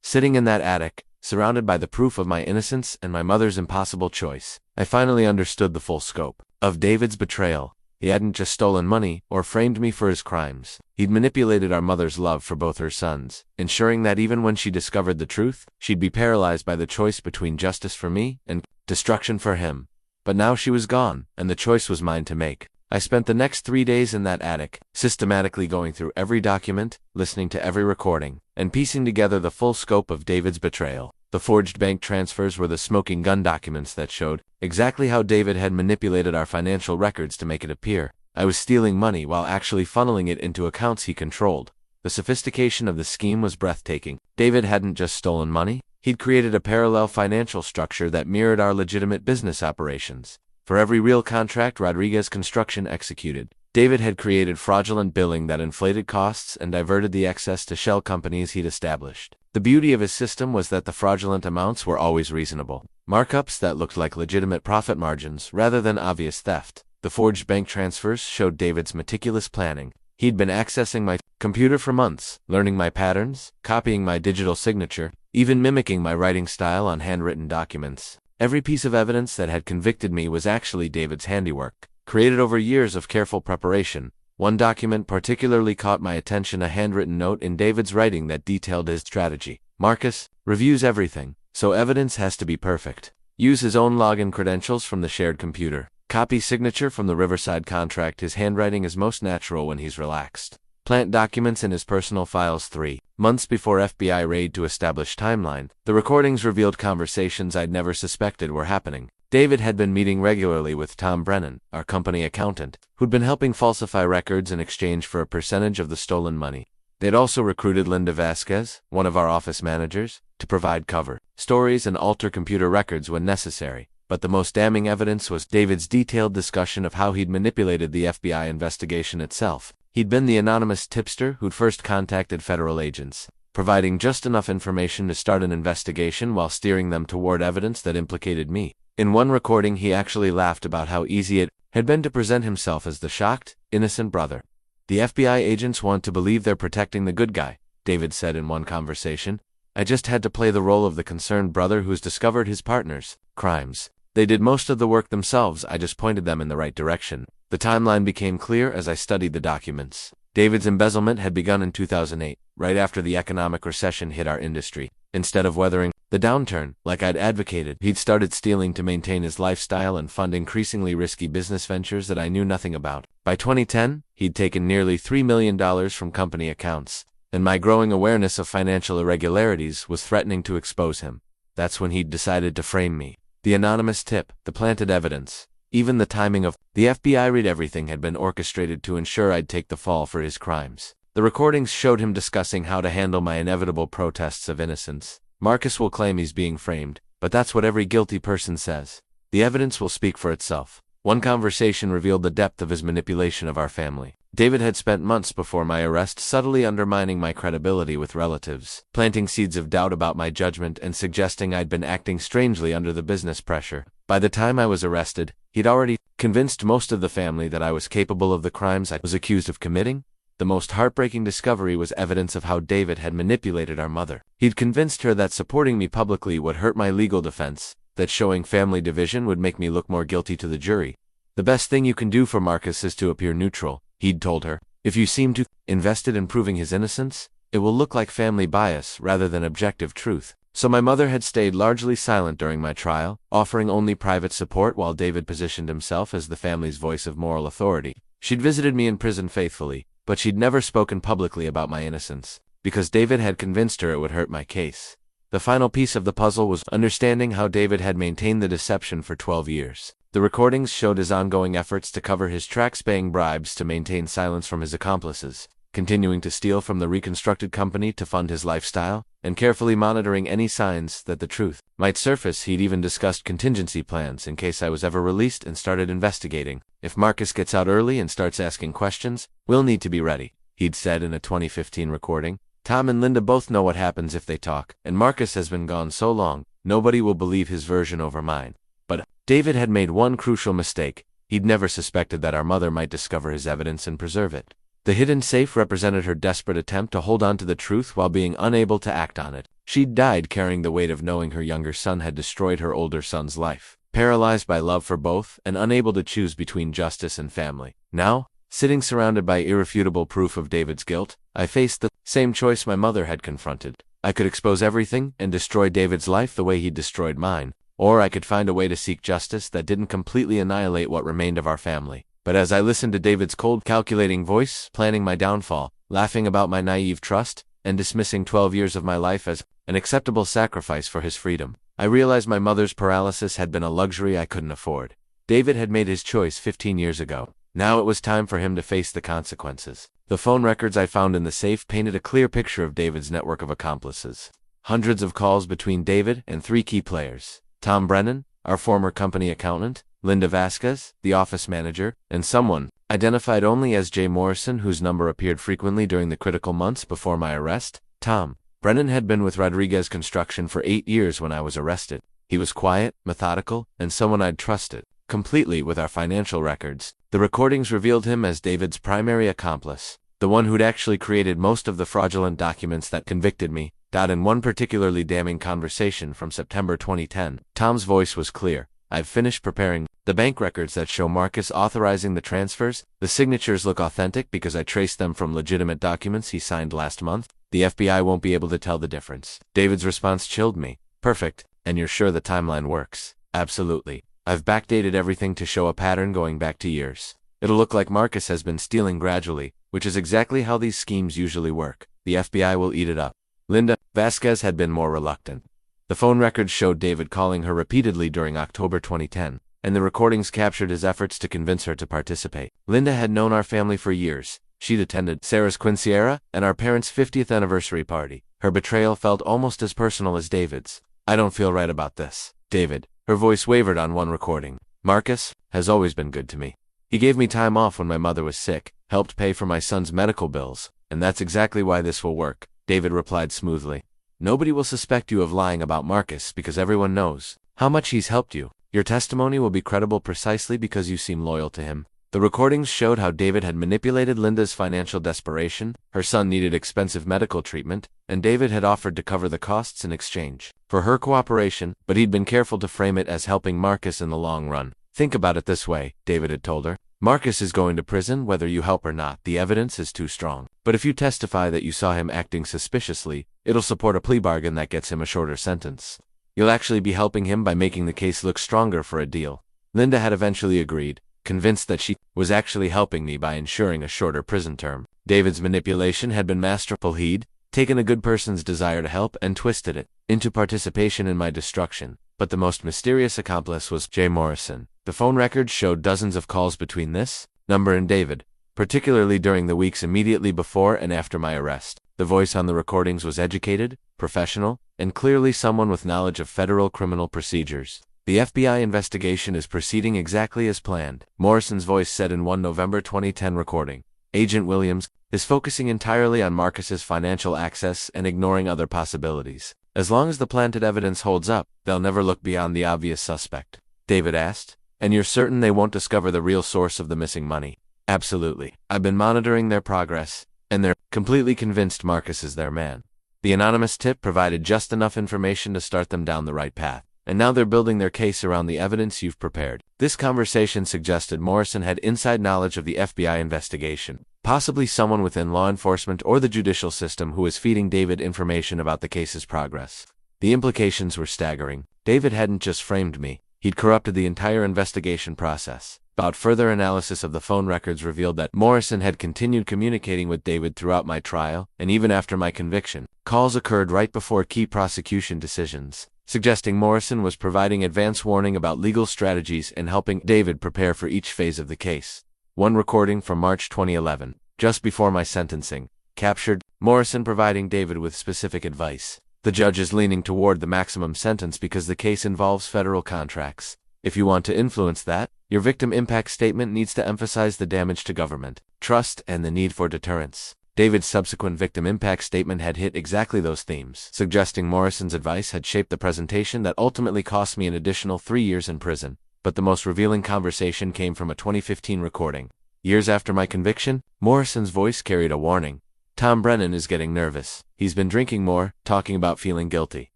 Sitting in that attic, surrounded by the proof of my innocence and my mother's impossible choice, I finally understood the full scope of David's betrayal. He hadn't just stolen money or framed me for his crimes. He'd manipulated our mother's love for both her sons, ensuring that even when she discovered the truth, she'd be paralyzed by the choice between justice for me and destruction for him. But now she was gone, and the choice was mine to make. I spent the next 3 days in that attic, systematically going through every document, listening to every recording, and piecing together the full scope of David's betrayal. The forged bank transfers were the smoking gun documents that showed exactly how David had manipulated our financial records to make it appear I was stealing money while actually funneling it into accounts he controlled. The sophistication of the scheme was breathtaking. David hadn't just stolen money, he'd created a parallel financial structure that mirrored our legitimate business operations. For every real contract Rodriguez Construction executed, David had created fraudulent billing that inflated costs and diverted the excess to shell companies he'd established. The beauty of his system was that the fraudulent amounts were always reasonable. Markups that looked like legitimate profit margins rather than obvious theft. The forged bank transfers showed David's meticulous planning. He'd been accessing my computer for months, learning my patterns, copying my digital signature, even mimicking my writing style on handwritten documents. Every piece of evidence that had convicted me was actually David's handiwork, created over years of careful preparation. One document particularly caught my attention, a handwritten note in David's writing that detailed his strategy. Marcus reviews everything, so evidence has to be perfect. Use his own login credentials from the shared computer. Copy signature from the Riverside contract. His handwriting is most natural when he's relaxed. Plant documents in his personal files. 3 months before FBI raid to establish timeline, the recordings revealed conversations I'd never suspected were happening. David had been meeting regularly with Tom Brennan, our company accountant, who'd been helping falsify records in exchange for a percentage of the stolen money. They'd also recruited Linda Vasquez, one of our office managers, to provide cover stories and alter computer records when necessary. But the most damning evidence was David's detailed discussion of how he'd manipulated the FBI investigation itself. He'd been the anonymous tipster who'd first contacted federal agents, providing just enough information to start an investigation while steering them toward evidence that implicated me. In one recording, he actually laughed about how easy it had been to present himself as the shocked, innocent brother. The FBI agents want to believe they're protecting the good guy, David said in one conversation. I just had to play the role of the concerned brother who's discovered his partner's crimes. They did most of the work themselves, I just pointed them in the right direction. The timeline became clear as I studied the documents. David's embezzlement had begun in 2008, right after the economic recession hit our industry. Instead of weathering the downturn, like I'd advocated, he'd started stealing to maintain his lifestyle and fund increasingly risky business ventures that I knew nothing about. By 2010, he'd taken nearly $3 million from company accounts, and my growing awareness of financial irregularities was threatening to expose him. That's when he'd decided to frame me. The anonymous tip, the planted evidence, even the timing of the FBI raid, everything had been orchestrated to ensure I'd take the fall for his crimes. The recordings showed him discussing how to handle my inevitable protests of innocence. Marcus will claim he's being framed, but that's what every guilty person says. The evidence will speak for itself. One conversation revealed the depth of his manipulation of our family. David had spent months before my arrest subtly undermining my credibility with relatives, planting seeds of doubt about my judgment and suggesting I'd been acting strangely under the business pressure. By the time I was arrested, he'd already convinced most of the family that I was capable of the crimes I was accused of committing. The most heartbreaking discovery was evidence of how David had manipulated our mother. He'd convinced her that supporting me publicly would hurt my legal defense, that showing family division would make me look more guilty to the jury. The best thing you can do for Marcus is to appear neutral, he'd told her. If you seem too invested in proving his innocence, it will look like family bias rather than objective truth. So my mother had stayed largely silent during my trial, offering only private support while David positioned himself as the family's voice of moral authority. She'd visited me in prison faithfully, but she'd never spoken publicly about my innocence, because David had convinced her it would hurt my case. The final piece of the puzzle was understanding how David had maintained the deception for 12 years. The recordings showed his ongoing efforts to cover his tracks, paying bribes to maintain silence from his accomplices, continuing to steal from the reconstructed company to fund his lifestyle, and carefully monitoring any signs that the truth might surface. He'd even discussed contingency plans in case I was ever released and started investigating. If Marcus gets out early and starts asking questions, we'll need to be ready, he'd said in a 2015 recording. Tom and Linda both know what happens if they talk, and Marcus has been gone so long, nobody will believe his version over mine. But David had made one crucial mistake. He'd never suspected that our mother might discover his evidence and preserve it. The hidden safe represented her desperate attempt to hold on to the truth while being unable to act on it. She'd died carrying the weight of knowing her younger son had destroyed her older son's life, paralyzed by love for both and unable to choose between justice and family. Now, sitting surrounded by irrefutable proof of David's guilt, I faced the same choice my mother had confronted. I could expose everything and destroy David's life the way he'd destroyed mine, or I could find a way to seek justice that didn't completely annihilate what remained of our family. But as I listened to David's cold, calculating voice, planning my downfall, laughing about my naive trust, and dismissing 12 years of my life as an acceptable sacrifice for his freedom, I realized my mother's paralysis had been a luxury I couldn't afford. David had made his choice 15 years ago. Now it was time for him to face the consequences. The phone records I found in the safe painted a clear picture of David's network of accomplices. Hundreds of calls between David and 3 key players: Tom Brennan, our former company accountant; Linda Vasquez, the office manager; and someone, identified only as Jay Morrison, whose number appeared frequently during the critical months before my arrest. Tom Brennan had been with Rodriguez Construction for 8 years when I was arrested. He was quiet, methodical, and someone I'd trusted completely with our financial records. The recordings revealed him as David's primary accomplice, the one who'd actually created most of the fraudulent documents that convicted me. In one particularly damning conversation from September 2010, Tom's voice was clear. "I've finished preparing the bank records that show Marcus authorizing the transfers. The signatures look authentic because I traced them from legitimate documents he signed last month. The FBI won't be able to tell the difference." David's response chilled me. "Perfect. And you're sure the timeline works?" "Absolutely. I've backdated everything to show a pattern going back to years. It'll look like Marcus has been stealing gradually, which is exactly how these schemes usually work. The FBI will eat it up." Linda Vasquez had been more reluctant. The phone records showed David calling her repeatedly during October 2010, and the recordings captured his efforts to convince her to participate. Linda had known our family for years. She'd attended Sarah's quinceañera and our parents' 50th anniversary party. Her betrayal felt almost as personal as David's. "I don't feel right about this, David." Her voice wavered on one recording. "Marcus has always been good to me. He gave me time off when my mother was sick, helped pay for my son's medical bills, and that's exactly why this will work," David replied smoothly. "Nobody will suspect you of lying about Marcus because everyone knows how much he's helped you. Your testimony will be credible precisely because you seem loyal to him." The recordings showed how David had manipulated Linda's financial desperation. Her son needed expensive medical treatment, and David had offered to cover the costs in exchange for her cooperation, but he'd been careful to frame it as helping Marcus in the long run. "Think about it this way," David had told her. "Marcus is going to prison whether you help or not. The evidence is too strong. But if you testify that you saw him acting suspiciously, it'll support a plea bargain that gets him a shorter sentence. You'll actually be helping him by making the case look stronger for a deal." Linda had eventually agreed, convinced that she was actually helping me by ensuring a shorter prison term. David's manipulation had been masterful. He'd taken a good person's desire to help and twisted it into participation in my destruction. But the most mysterious accomplice was Jay Morrison. The phone records showed dozens of calls between this number and David, particularly during the weeks immediately before and after my arrest. The voice on the recordings was educated, professional, and clearly someone with knowledge of federal criminal procedures. "The FBI investigation is proceeding exactly as planned," Morrison's voice said in one November 2010 recording. "Agent Williams is focusing entirely on Marcus's financial access and ignoring other possibilities. As long as the planted evidence holds up, they'll never look beyond the obvious suspect." David asked, "And you're certain they won't discover the real source of the missing money?" "Absolutely. I've been monitoring their progress, and they're completely convinced Marcus is their man. The anonymous tip provided just enough information to start them down the right path. And now they're building their case around the evidence you've prepared." This conversation suggested Morrison had inside knowledge of the FBI investigation, possibly someone within law enforcement or the judicial system who was feeding David information about the case's progress. The implications were staggering. David hadn't just framed me, he'd corrupted the entire investigation process. About further analysis of the phone records revealed that Morrison had continued communicating with David throughout my trial, and even after my conviction. Calls occurred right before key prosecution decisions, suggesting Morrison was providing advance warning about legal strategies and helping David prepare for each phase of the case. One recording from March 2011, just before my sentencing, captured Morrison providing David with specific advice. "The judge is leaning toward the maximum sentence because the case involves federal contracts. If you want to influence that, your victim impact statement needs to emphasize the damage to government, trust, and the need for deterrence." David's subsequent victim impact statement had hit exactly those themes, suggesting Morrison's advice had shaped the presentation that ultimately cost me an additional 3 years in prison. But the most revealing conversation came from a 2015 recording. Years after my conviction, Morrison's voice carried a warning. "Tom Brennan is getting nervous. He's been drinking more, talking about feeling guilty.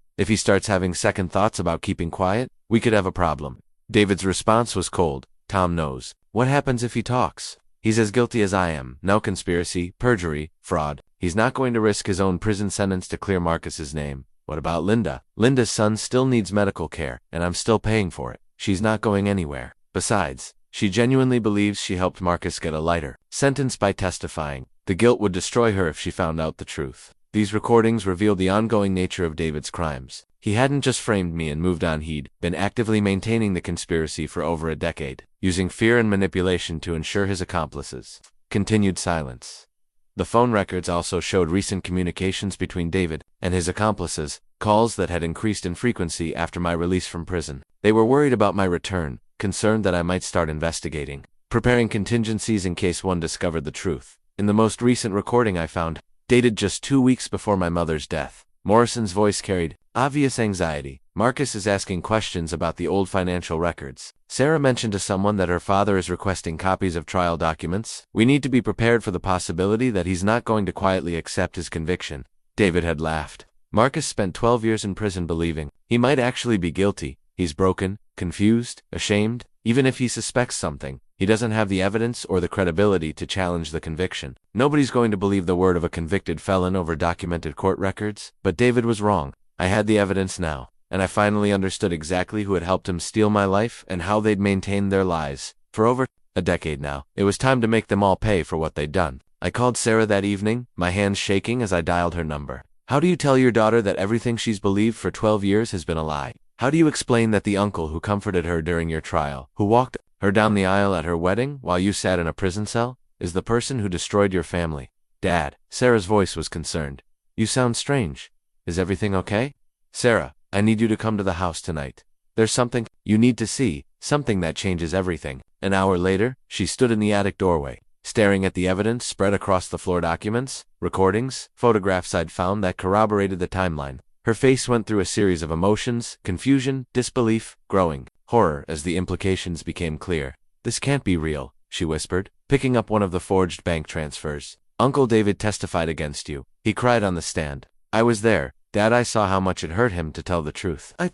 If he starts having second thoughts about keeping quiet, we could have a problem." David's response was cold. "Tom knows. What happens if he talks? He's as guilty as I am. No conspiracy, perjury, fraud. He's not going to risk his own prison sentence to clear Marcus's name." "What about Linda?" "Linda's son still needs medical care, and I'm still paying for it. She's not going anywhere. Besides, she genuinely believes she helped Marcus get a lighter sentence by testifying. The guilt would destroy her if she found out the truth." These recordings revealed the ongoing nature of David's crimes. He hadn't just framed me and moved on, he'd been actively maintaining the conspiracy for over a decade, using fear and manipulation to ensure his accomplices continued silence. The phone records also showed recent communications between David and his accomplices, calls that had increased in frequency after my release from prison. They were worried about my return, concerned that I might start investigating, preparing contingencies in case one discovered the truth. In the most recent recording I found, dated just 2 weeks before my mother's death, Morrison's voice carried obvious anxiety. Marcus is asking questions about the old financial records. Sarah mentioned to someone that her father is requesting copies of trial documents. We need to be prepared for the possibility that he's not going to quietly accept his conviction. David had laughed. Marcus spent 12 years in prison believing he might actually be guilty. He's broken, confused, ashamed. Even if he suspects something, he doesn't have the evidence or the credibility to challenge the conviction. Nobody's going to believe the word of a convicted felon over documented court records. But David was wrong. I had the evidence now, and I finally understood exactly who had helped him steal my life and how they'd maintained their lies for over a decade now. It was time to make them all pay for what they'd done. I called Sarah that evening, my hands shaking as I dialed her number. How do you tell your daughter that everything she's believed for 12 years has been a lie? How do you explain that the uncle who comforted her during your trial, who walked her down the aisle at her wedding while you sat in a prison cell, is the person who destroyed your family? Dad, Sarah's voice was concerned. You sound strange. Is everything okay? Sarah, I need you to come to the house tonight. There's something you need to see, something that changes everything. An hour later, she stood in the attic doorway, staring at the evidence spread across the floor: documents, recordings, photographs I'd found that corroborated the timeline. Her face went through a series of emotions: confusion, disbelief, growing horror as the implications became clear. This can't be real, she whispered, picking up one of the forged bank transfers. Uncle David testified against you. He cried on the stand. I was there. Dad, I saw how much it hurt him to tell the truth. I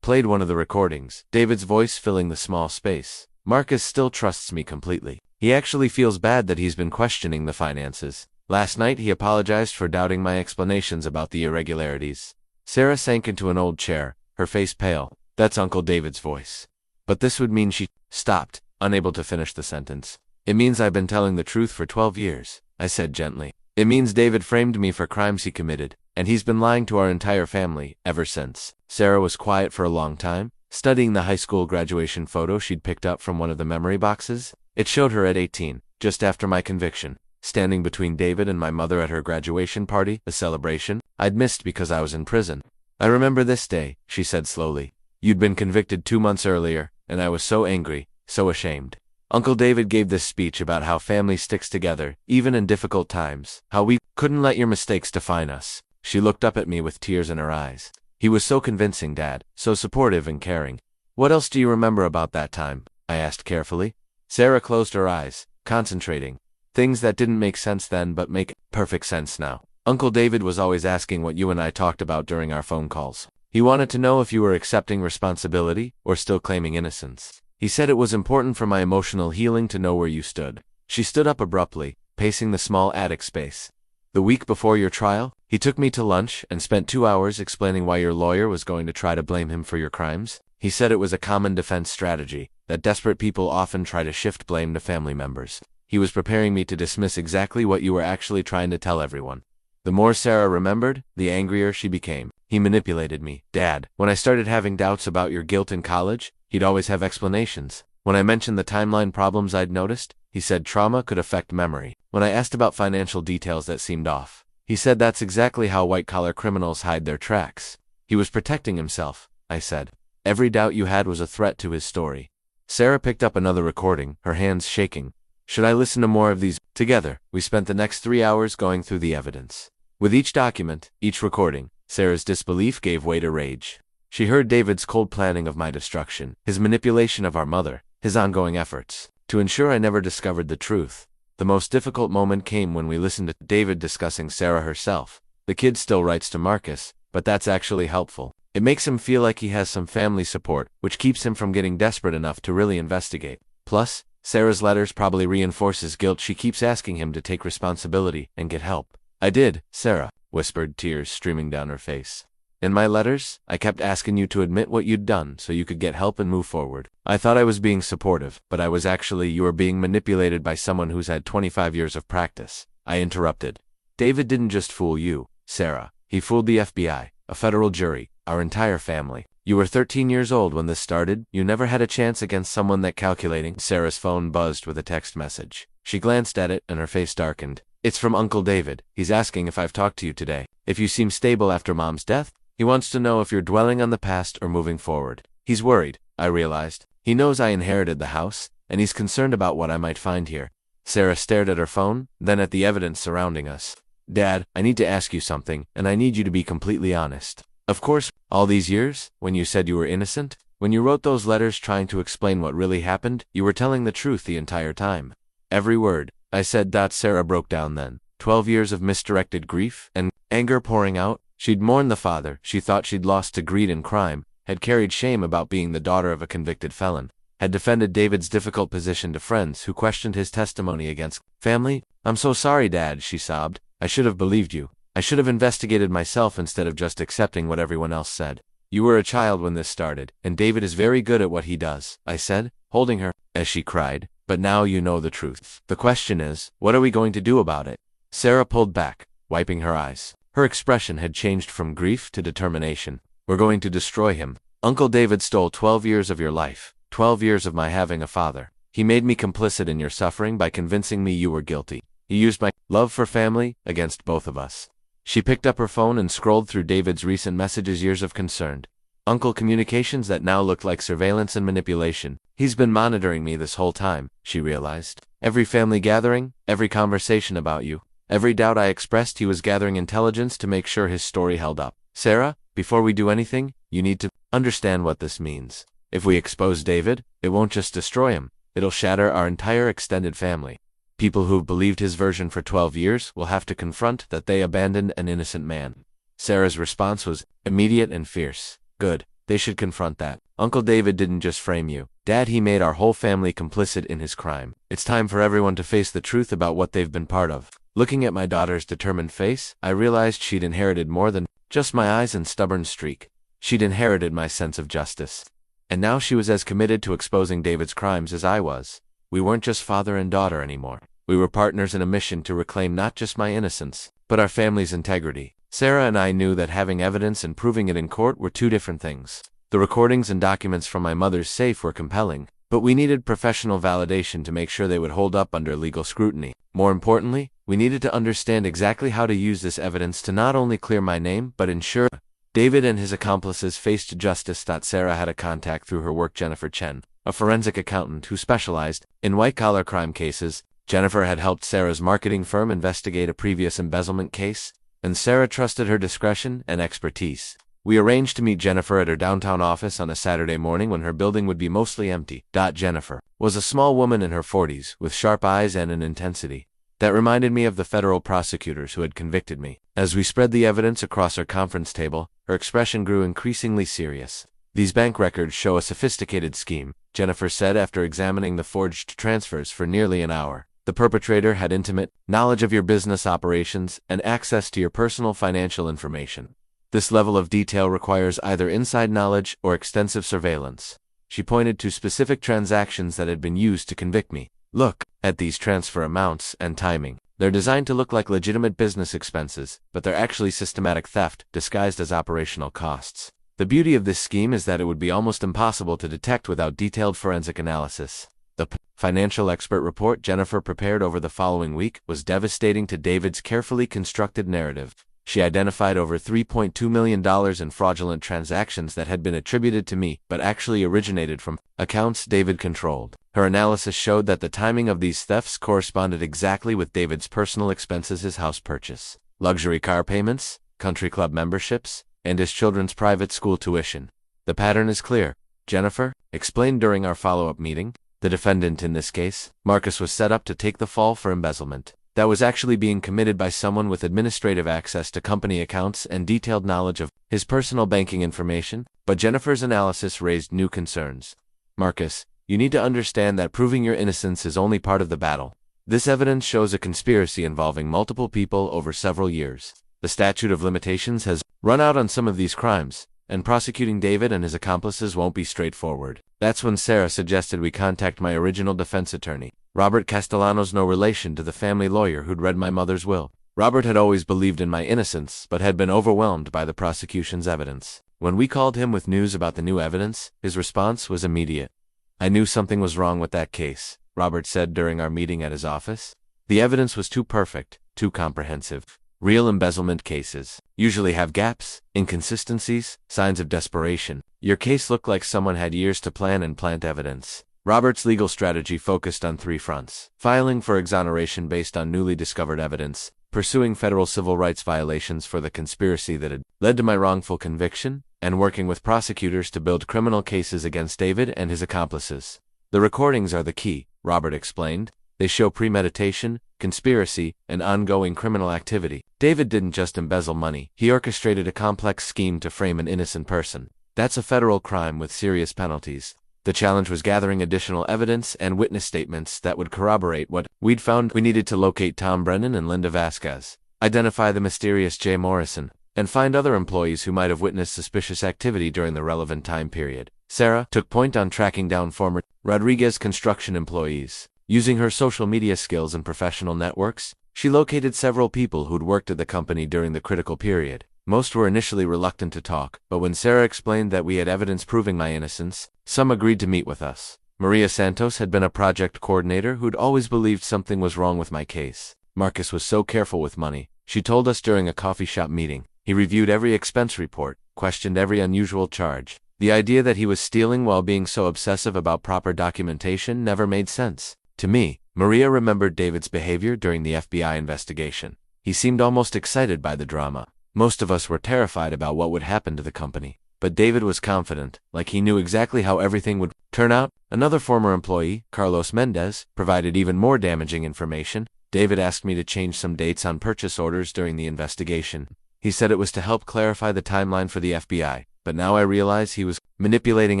played one of the recordings, David's voice filling the small space. Marcus still trusts me completely. He actually feels bad that he's been questioning the finances. Last night he apologized for doubting my explanations about the irregularities. Sarah sank into an old chair, her face pale. That's Uncle David's voice. But this would mean she stopped, unable to finish the sentence. It means I've been telling the truth for 12 years, I said gently. It means David framed me for crimes he committed, and he's been lying to our entire family ever since. Sarah was quiet for a long time, studying the high school graduation photo she'd picked up from one of the memory boxes. It showed her at 18, just after my conviction, standing between David and my mother at her graduation party, a celebration I'd missed because I was in prison. I remember this day, she said slowly. You'd been convicted 2 months earlier, and I was so angry, so ashamed. Uncle David gave this speech about how family sticks together, even in difficult times, how we couldn't let your mistakes define us. She looked up at me with tears in her eyes. He was so convincing, Dad, so supportive and caring. What else do you remember about that time? I asked carefully. Sarah closed her eyes, concentrating. Things that didn't make sense then but make perfect sense now. Uncle David was always asking what you and I talked about during our phone calls. He wanted to know if you were accepting responsibility or still claiming innocence. He said it was important for my emotional healing to know where you stood. She stood up abruptly, pacing the small attic space. The week before your trial, he took me to lunch and spent 2 hours explaining why your lawyer was going to try to blame him for your crimes. He said it was a common defense strategy, that desperate people often try to shift blame to family members. He was preparing me to dismiss exactly what you were actually trying to tell everyone. The more Sarah remembered, the angrier she became. He manipulated me. Dad, when I started having doubts about your guilt in college, he'd always have explanations. When I mentioned the timeline problems I'd noticed, he said trauma could affect memory. When I asked about financial details that seemed off, he said that's exactly how white-collar criminals hide their tracks. He was protecting himself, I said. Every doubt you had was a threat to his story. Sarah picked up another recording, her hands shaking. Should I listen to more of these? Together, we spent the next 3 hours going through the evidence. With each document, each recording, Sarah's disbelief gave way to rage. She heard David's cold planning of my destruction, his manipulation of our mother, his ongoing efforts to ensure I never discovered the truth. The most difficult moment came when we listened to David discussing Sarah herself. The kid still writes to Marcus, but that's actually helpful. It makes him feel like he has some family support, which keeps him from getting desperate enough to really investigate. Plus, Sarah's letters probably reinforce his guilt. She keeps asking him to take responsibility and get help. I did, Sarah whispered, tears streaming down her face. In my letters, I kept asking you to admit what you'd done so you could get help and move forward. I thought I was being supportive, but I was actually you were being manipulated by someone who's had 25 years of practice. I interrupted. David didn't just fool you. Sarah. He fooled the FBI, a federal jury, our entire family. You were 13 years old when this started. You never had a chance against someone that calculating. Sarah's phone buzzed with a text message. She glanced at it and her face darkened. It's from Uncle David. He's asking if I've talked to you today. If you seem stable after Mom's death. He wants to know if you're dwelling on the past or moving forward. He's worried, I realized. He knows I inherited the house, and he's concerned about what I might find here. Sarah stared at her phone, then at the evidence surrounding us. Dad, I need to ask you something, and I need you to be completely honest. Of course, all these years, when you said you were innocent, when you wrote those letters trying to explain what really happened, you were telling the truth the entire time. Every word, I said. Sarah broke down then. 12 years of misdirected grief and anger pouring out. She'd mourned the father she thought she'd lost to greed and crime, had carried shame about being the daughter of a convicted felon, had defended David's difficult position to friends who questioned his testimony against family. I'm so sorry, Dad, she sobbed. I should have believed you. I should have investigated myself instead of just accepting what everyone else said. You were a child when this started, and David is very good at what he does, I said, holding her, as she cried. But now you know the truth. The question is, what are we going to do about it? Sarah pulled back, wiping her eyes. Her expression had changed from grief to determination. We're going to destroy him. Uncle David stole 12 years of your life, 12 years of my having a father. He made me complicit in your suffering by convincing me you were guilty. He used my love for family against both of us. She picked up her phone and scrolled through David's recent messages. Years of concerned uncle communications that now looked like surveillance and manipulation. He's been monitoring me this whole time, she realized. Every family gathering, every conversation about you, every doubt I expressed. He was gathering intelligence to make sure his story held up. Sarah, before we do anything, you need to understand what this means. If we expose David, it won't just destroy him, it'll shatter our entire extended family. People who've believed his version for 12 years will have to confront that they abandoned an innocent man. Sarah's response was immediate and fierce. Good, they should confront that. Uncle David didn't just frame you, Dad, he made our whole family complicit in his crime. It's time for everyone to face the truth about what they've been part of. Looking at my daughter's determined face, I realized she'd inherited more than just my eyes and stubborn streak. She'd inherited my sense of justice. And now she was as committed to exposing David's crimes as I was. We weren't just father and daughter anymore. We were partners in a mission to reclaim not just my innocence, but our family's integrity. Sarah and I knew that having evidence and proving it in court were two different things. The recordings and documents from my mother's safe were compelling, but we needed professional validation to make sure they would hold up under legal scrutiny. More importantly, we needed to understand exactly how to use this evidence to not only clear my name, but ensure David and his accomplices faced justice. Sarah had a contact through her work, Jennifer Chen, a forensic accountant who specialized in white-collar crime cases. Jennifer had helped Sarah's marketing firm investigate a previous embezzlement case, and Sarah trusted her discretion and expertise. We arranged to meet Jennifer at her downtown office on a Saturday morning when her building would be mostly empty. Jennifer was a small woman in her 40s, with sharp eyes and an intensity that reminded me of the federal prosecutors who had convicted me. As we spread the evidence across her conference table, her expression grew increasingly serious. These bank records show a sophisticated scheme, Jennifer said after examining the forged transfers for nearly an hour. The perpetrator had intimate knowledge of your business operations and access to your personal financial information. This level of detail requires either inside knowledge or extensive surveillance. She pointed to specific transactions that had been used to convict me. Look at these transfer amounts and timing. They're designed to look like legitimate business expenses, but they're actually systematic theft disguised as operational costs. The beauty of this scheme is that it would be almost impossible to detect without detailed forensic analysis. The financial expert report Jennifer prepared over the following week was devastating to David's carefully constructed narrative. She identified over $3.2 million in fraudulent transactions that had been attributed to me but actually originated from accounts David controlled. Her analysis showed that the timing of these thefts corresponded exactly with David's personal expenses: his house purchase, luxury car payments, country club memberships, and his children's private school tuition. The pattern is clear, Jennifer explained during our follow-up meeting. The defendant in this case, Marcus, was set up to take the fall for embezzlement that was actually being committed by someone with administrative access to company accounts and detailed knowledge of his personal banking information. But Jennifer's analysis raised new concerns. Marcus, you need to understand that proving your innocence is only part of the battle. This evidence shows a conspiracy involving multiple people over several years. The statute of limitations has run out on some of these crimes, and prosecuting David and his accomplices won't be straightforward. That's when Sarah suggested we contact my original defense attorney, Robert Castellanos, no relation to the family lawyer who'd read my mother's will. Robert had always believed in my innocence, but had been overwhelmed by the prosecution's evidence. When we called him with news about the new evidence, his response was immediate. "I knew something was wrong with that case," Robert said during our meeting at his office. "The evidence was too perfect, too comprehensive. Real embezzlement cases usually have gaps, inconsistencies, signs of desperation. Your case looked like someone had years to plan and plant evidence." Robert's legal strategy focused on three fronts: filing for exoneration based on newly discovered evidence, pursuing federal civil rights violations for the conspiracy that had led to my wrongful conviction, and working with prosecutors to build criminal cases against David and his accomplices. "The recordings are the key," Robert explained. "They show premeditation, conspiracy, and ongoing criminal activity. David didn't just embezzle money, he orchestrated a complex scheme to frame an innocent person. That's a federal crime with serious penalties." The challenge was gathering additional evidence and witness statements that would corroborate what we'd found. We needed to locate Tom Brennan and Linda Vasquez, identify the mysterious Jay Morrison, and find other employees who might have witnessed suspicious activity during the relevant time period. Sarah took point on tracking down former Rodriguez construction employees. Using her social media skills and professional networks, she located several people who'd worked at the company during the critical period. Most were initially reluctant to talk, but when Sarah explained that we had evidence proving my innocence, some agreed to meet with us. Maria Santos had been a project coordinator who'd always believed something was wrong with my case. Marcus was so careful with money, she told us during a coffee shop meeting. He reviewed every expense report, questioned every unusual charge. The idea that he was stealing while being so obsessive about proper documentation never made sense. To me, Maria remembered David's behavior during the FBI investigation. He seemed almost excited by the drama. Most of us were terrified about what would happen to the company. But David was confident, like he knew exactly how everything would turn out. Another former employee, Carlos Mendez, provided even more damaging information. David asked me to change some dates on purchase orders during the investigation. He said it was to help clarify the timeline for the FBI, but now I realize he was manipulating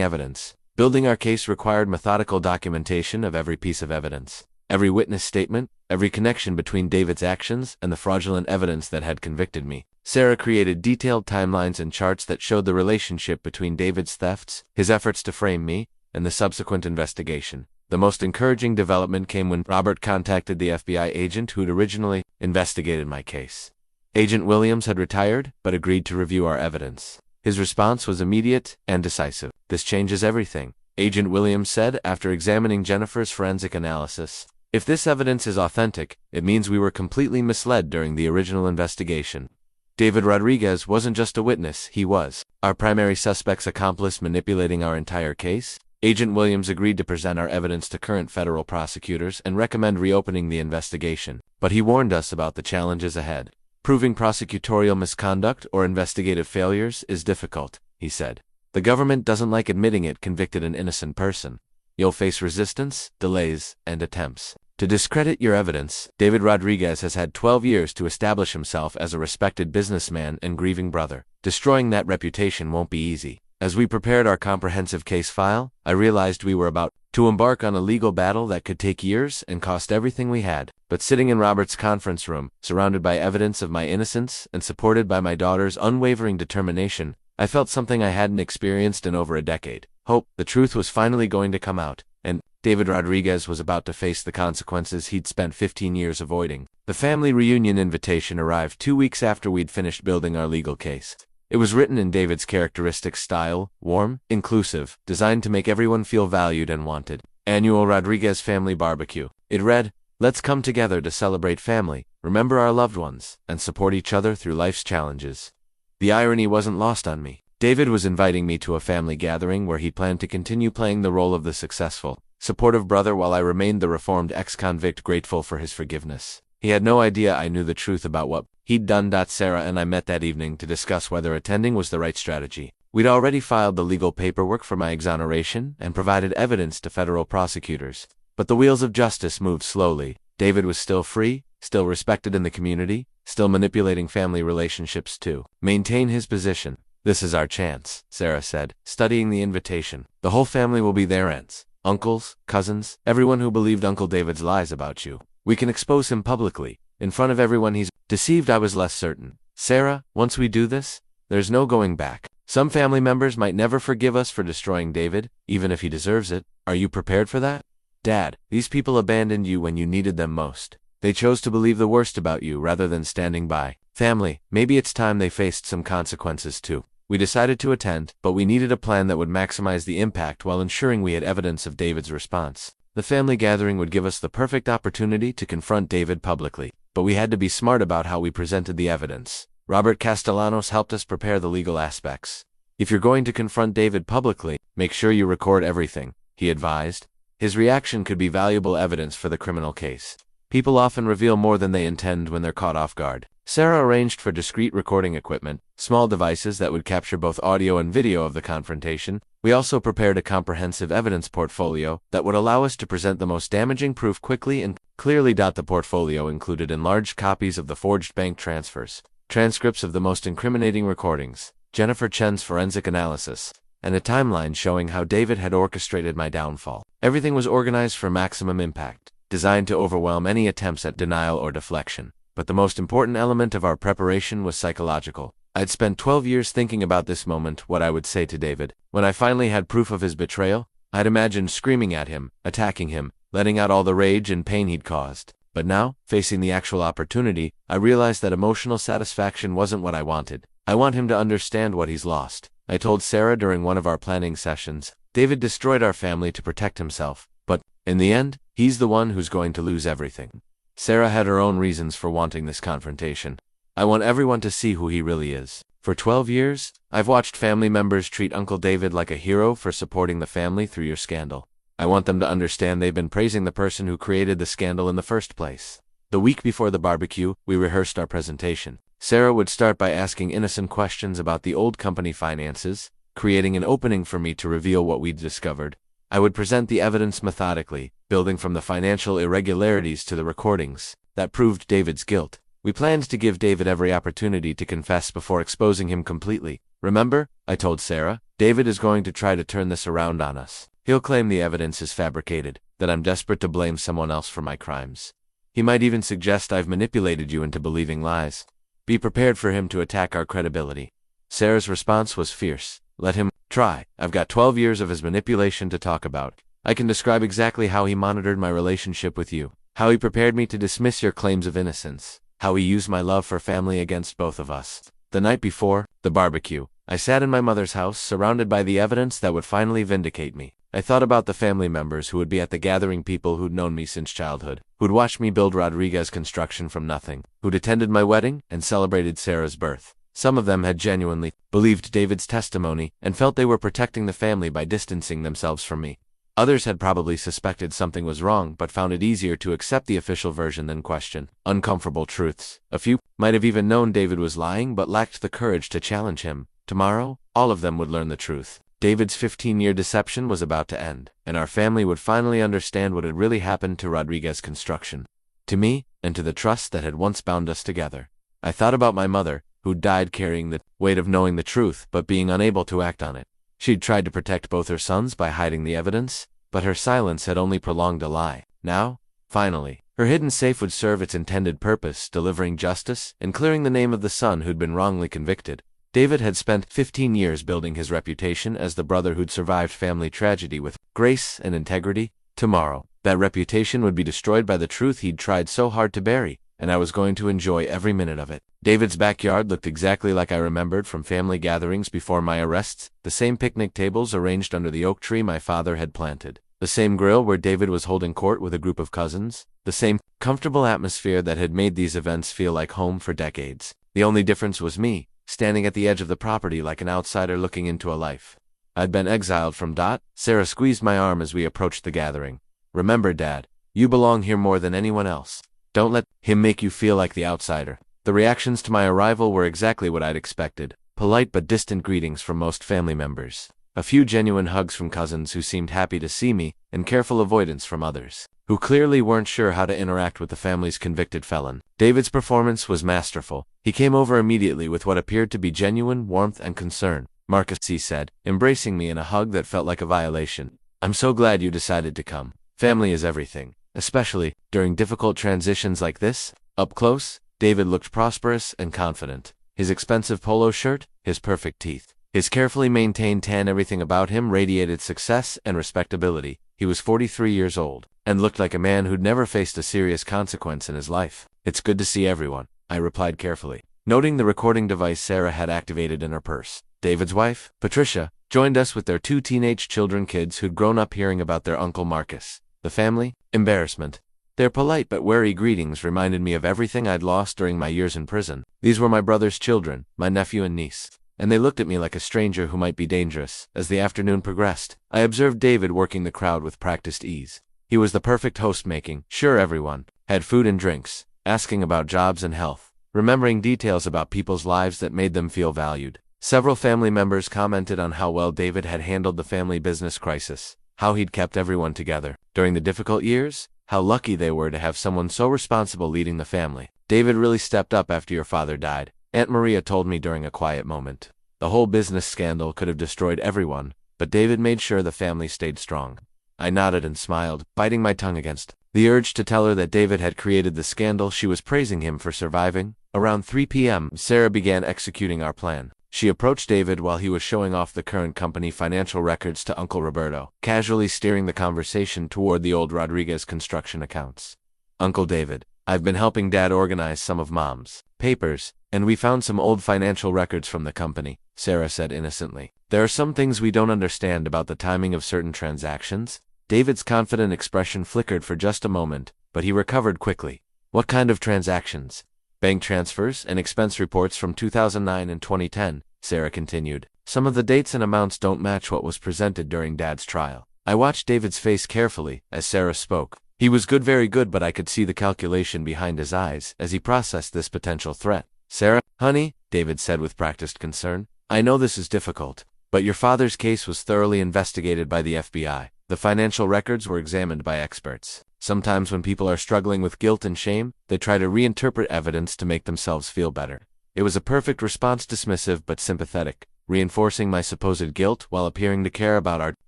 evidence. Building our case required methodical documentation of every piece of evidence, every witness statement, every connection between David's actions and the fraudulent evidence that had convicted me. Sarah created detailed timelines and charts that showed the relationship between David's thefts, his efforts to frame me, and the subsequent investigation. The most encouraging development came when Robert contacted the FBI agent who'd originally investigated my case. Agent Williams had retired, but agreed to review our evidence. His response was immediate and decisive. "This changes everything," Agent Williams said after examining Jennifer's forensic analysis. "If this evidence is authentic, it means we were completely misled during the original investigation. David Rodriguez wasn't just a witness, he was our primary suspect's accomplice manipulating our entire case." Agent Williams agreed to present our evidence to current federal prosecutors and recommend reopening the investigation, but he warned us about the challenges ahead. "Proving prosecutorial misconduct or investigative failures is difficult," he said. "The government doesn't like admitting it convicted an innocent person. You'll face resistance, delays, and attempts to discredit your evidence." David Rodriguez has had 12 years to establish himself as a respected businessman and grieving brother. Destroying that reputation won't be easy. As we prepared our comprehensive case file, I realized we were about to embark on a legal battle that could take years and cost everything we had. But sitting in Robert's conference room, surrounded by evidence of my innocence and supported by my daughter's unwavering determination, I felt something I hadn't experienced in over a decade. Hope. The truth was finally going to come out, and David Rodriguez was about to face the consequences he'd spent 15 years avoiding. The family reunion invitation arrived 2 weeks after we'd finished building our legal case. It was written in David's characteristic style, warm, inclusive, designed to make everyone feel valued and wanted. Annual Rodriguez Family Barbecue. It read, "Let's come together to celebrate family, remember our loved ones, and support each other through life's challenges." The irony wasn't lost on me. David was inviting me to a family gathering where he planned to continue playing the role of the successful, supportive brother while I remained the reformed ex-convict grateful for his forgiveness. He had no idea I knew the truth about what he'd done. Sarah and I met that evening to discuss whether attending was the right strategy. We'd already filed the legal paperwork for my exoneration and provided evidence to federal prosecutors. But the wheels of justice moved slowly. David was still free, still respected in the community, still manipulating family relationships to maintain his position. "This is our chance," Sarah said, studying the invitation. "The whole family will be there, aunts, uncles, cousins, everyone who believed Uncle David's lies about you. We can expose him publicly, in front of everyone he's deceived." I was less certain. "Sarah, once we do this, there's no going back. Some family members might never forgive us for destroying David, even if he deserves it. Are you prepared for that?" "Dad, these people abandoned you when you needed them most. They chose to believe the worst about you rather than standing by. Family, maybe it's time they faced some consequences too. We decided to attend, but we needed a plan that would maximize the impact while ensuring we had evidence of David's response. The family gathering would give us the perfect opportunity to confront David publicly, but we had to be smart about how we presented the evidence. Robert Castellanos helped us prepare the legal aspects. If you're going to confront David publicly, make sure you record everything, he advised. His reaction could be valuable evidence for the criminal case. People often reveal more than they intend when they're caught off guard. Sarah arranged for discreet recording equipment, small devices that would capture both audio and video of the confrontation. We also prepared a comprehensive evidence portfolio that would allow us to present the most damaging proof quickly and clearly. The portfolio included enlarged copies of the forged bank transfers, transcripts of the most incriminating recordings, Jennifer Chen's forensic analysis, and a timeline showing how David had orchestrated my downfall. Everything was organized for maximum impact, designed to overwhelm any attempts at denial or deflection. But the most important element of our preparation was psychological. I'd spent 12 years thinking about this moment, what I would say to David. When I finally had proof of his betrayal, I'd imagined screaming at him, attacking him, letting out all the rage and pain he'd caused. But now, facing the actual opportunity, I realized that emotional satisfaction wasn't what I wanted. I want him to understand what he's lost. I told Sarah during one of our planning sessions, David destroyed our family to protect himself, but, in the end, he's the one who's going to lose everything. Sarah had her own reasons for wanting this confrontation. I want everyone to see who he really is. For 12 years, I've watched family members treat Uncle David like a hero for supporting the family through your scandal. I want them to understand they've been praising the person who created the scandal in the first place. The week before the barbecue, we rehearsed our presentation. Sarah would start by asking innocent questions about the old company finances, creating an opening for me to reveal what we'd discovered. I would present the evidence methodically, building from the financial irregularities to the recordings that proved David's guilt. We planned to give David every opportunity to confess before exposing him completely. Remember, I told Sarah, David is going to try to turn this around on us. He'll claim the evidence is fabricated, that I'm desperate to blame someone else for my crimes. He might even suggest I've manipulated you into believing lies. Be prepared for him to attack our credibility. Sarah's response was fierce. Let him try. I've got 12 years of his manipulation to talk about. I can describe exactly how he monitored my relationship with you, how he prepared me to dismiss your claims of innocence, how he used my love for family against both of us. The night before the barbecue, I sat in my mother's house, surrounded by the evidence that would finally vindicate me. I thought about the family members who would be at the gathering, people who'd known me since childhood, who'd watched me build Rodriguez Construction from nothing, who'd attended my wedding and celebrated Sarah's birth. Some of them had genuinely believed David's testimony and felt they were protecting the family by distancing themselves from me. Others had probably suspected something was wrong but found it easier to accept the official version than question uncomfortable truths. A few might have even known David was lying but lacked the courage to challenge him. Tomorrow, all of them would learn the truth. David's 15-year deception was about to end, and our family would finally understand what had really happened to Rodriguez Construction, to me, and to the trust that had once bound us together. I thought about my mother, who died carrying the weight of knowing the truth but being unable to act on it. She'd tried to protect both her sons by hiding the evidence, but her silence had only prolonged a lie. Now, finally, her hidden safe would serve its intended purpose, delivering justice and clearing the name of the son who'd been wrongly convicted. David had spent 15 years building his reputation as the brother who'd survived family tragedy with grace and integrity. Tomorrow, that reputation would be destroyed by the truth he'd tried so hard to bury, and I was going to enjoy every minute of it. David's backyard looked exactly like I remembered from family gatherings before my arrests, the same picnic tables arranged under the oak tree my father had planted, the same grill where David was holding court with a group of cousins, the same comfortable atmosphere that had made these events feel like home for decades. The only difference was me, standing at the edge of the property like an outsider looking into a life I'd been exiled from. Sarah squeezed my arm as we approached the gathering. Remember, Dad, you belong here more than anyone else. Don't let him make you feel like the outsider. The reactions to my arrival were exactly what I'd expected. Polite but distant greetings from most family members. A few genuine hugs from cousins who seemed happy to see me, and careful avoidance from others, who clearly weren't sure how to interact with the family's convicted felon. David's performance was masterful. He came over immediately with what appeared to be genuine warmth and concern. Marcus, he said, embracing me in a hug that felt like a violation. I'm so glad you decided to come. Family is everything, especially during difficult transitions like this. Up close, David looked prosperous and confident. His expensive polo shirt, his perfect teeth, his carefully maintained tan, everything about him radiated success and respectability. He was 43 years old, and looked like a man who'd never faced a serious consequence in his life. "It's good to see everyone," I replied carefully, noting the recording device Sarah had activated in her purse. David's wife, Patricia, joined us with their 2 teenage kids who'd grown up hearing about their Uncle Marcus. The family? Embarrassment. Their polite but wary greetings reminded me of everything I'd lost during my years in prison. These were my brother's children, my nephew and niece, and they looked at me like a stranger who might be dangerous. As the afternoon progressed, I observed David working the crowd with practiced ease. He was the perfect host, making sure everyone had food and drinks, asking about jobs and health, remembering details about people's lives that made them feel valued. Several family members commented on how well David had handled the family business crisis, how he'd kept everyone together during the difficult years, how lucky they were to have someone so responsible leading the family. "David really stepped up after your father died," Aunt Maria told me during a quiet moment. "The whole business scandal could have destroyed everyone, but David made sure the family stayed strong." I nodded and smiled, biting my tongue against the urge to tell her that David had created the scandal she was praising him for surviving. Around 3 p.m., Sarah began executing our plan. She approached David while he was showing off the current company financial records to Uncle Roberto, casually steering the conversation toward the old Rodriguez construction accounts. "Uncle David, I've been helping Dad organize some of Mom's papers, and we found some old financial records from the company," Sarah said innocently. "There are some things we don't understand about the timing of certain transactions." David's confident expression flickered for just a moment, but he recovered quickly. "What kind of transactions?" "Bank transfers and expense reports from 2009 and 2010, Sarah continued. "Some of the dates and amounts don't match what was presented during Dad's trial." I watched David's face carefully as Sarah spoke. He was good, very good, but I could see the calculation behind his eyes as he processed this potential threat. "Sarah, honey," David said with practiced concern, "I know this is difficult, but your father's case was thoroughly investigated by the FBI. The financial records were examined by experts. Sometimes when people are struggling with guilt and shame, they try to reinterpret evidence to make themselves feel better. It was a perfect response, dismissive but sympathetic, reinforcing my supposed guilt while appearing to care about our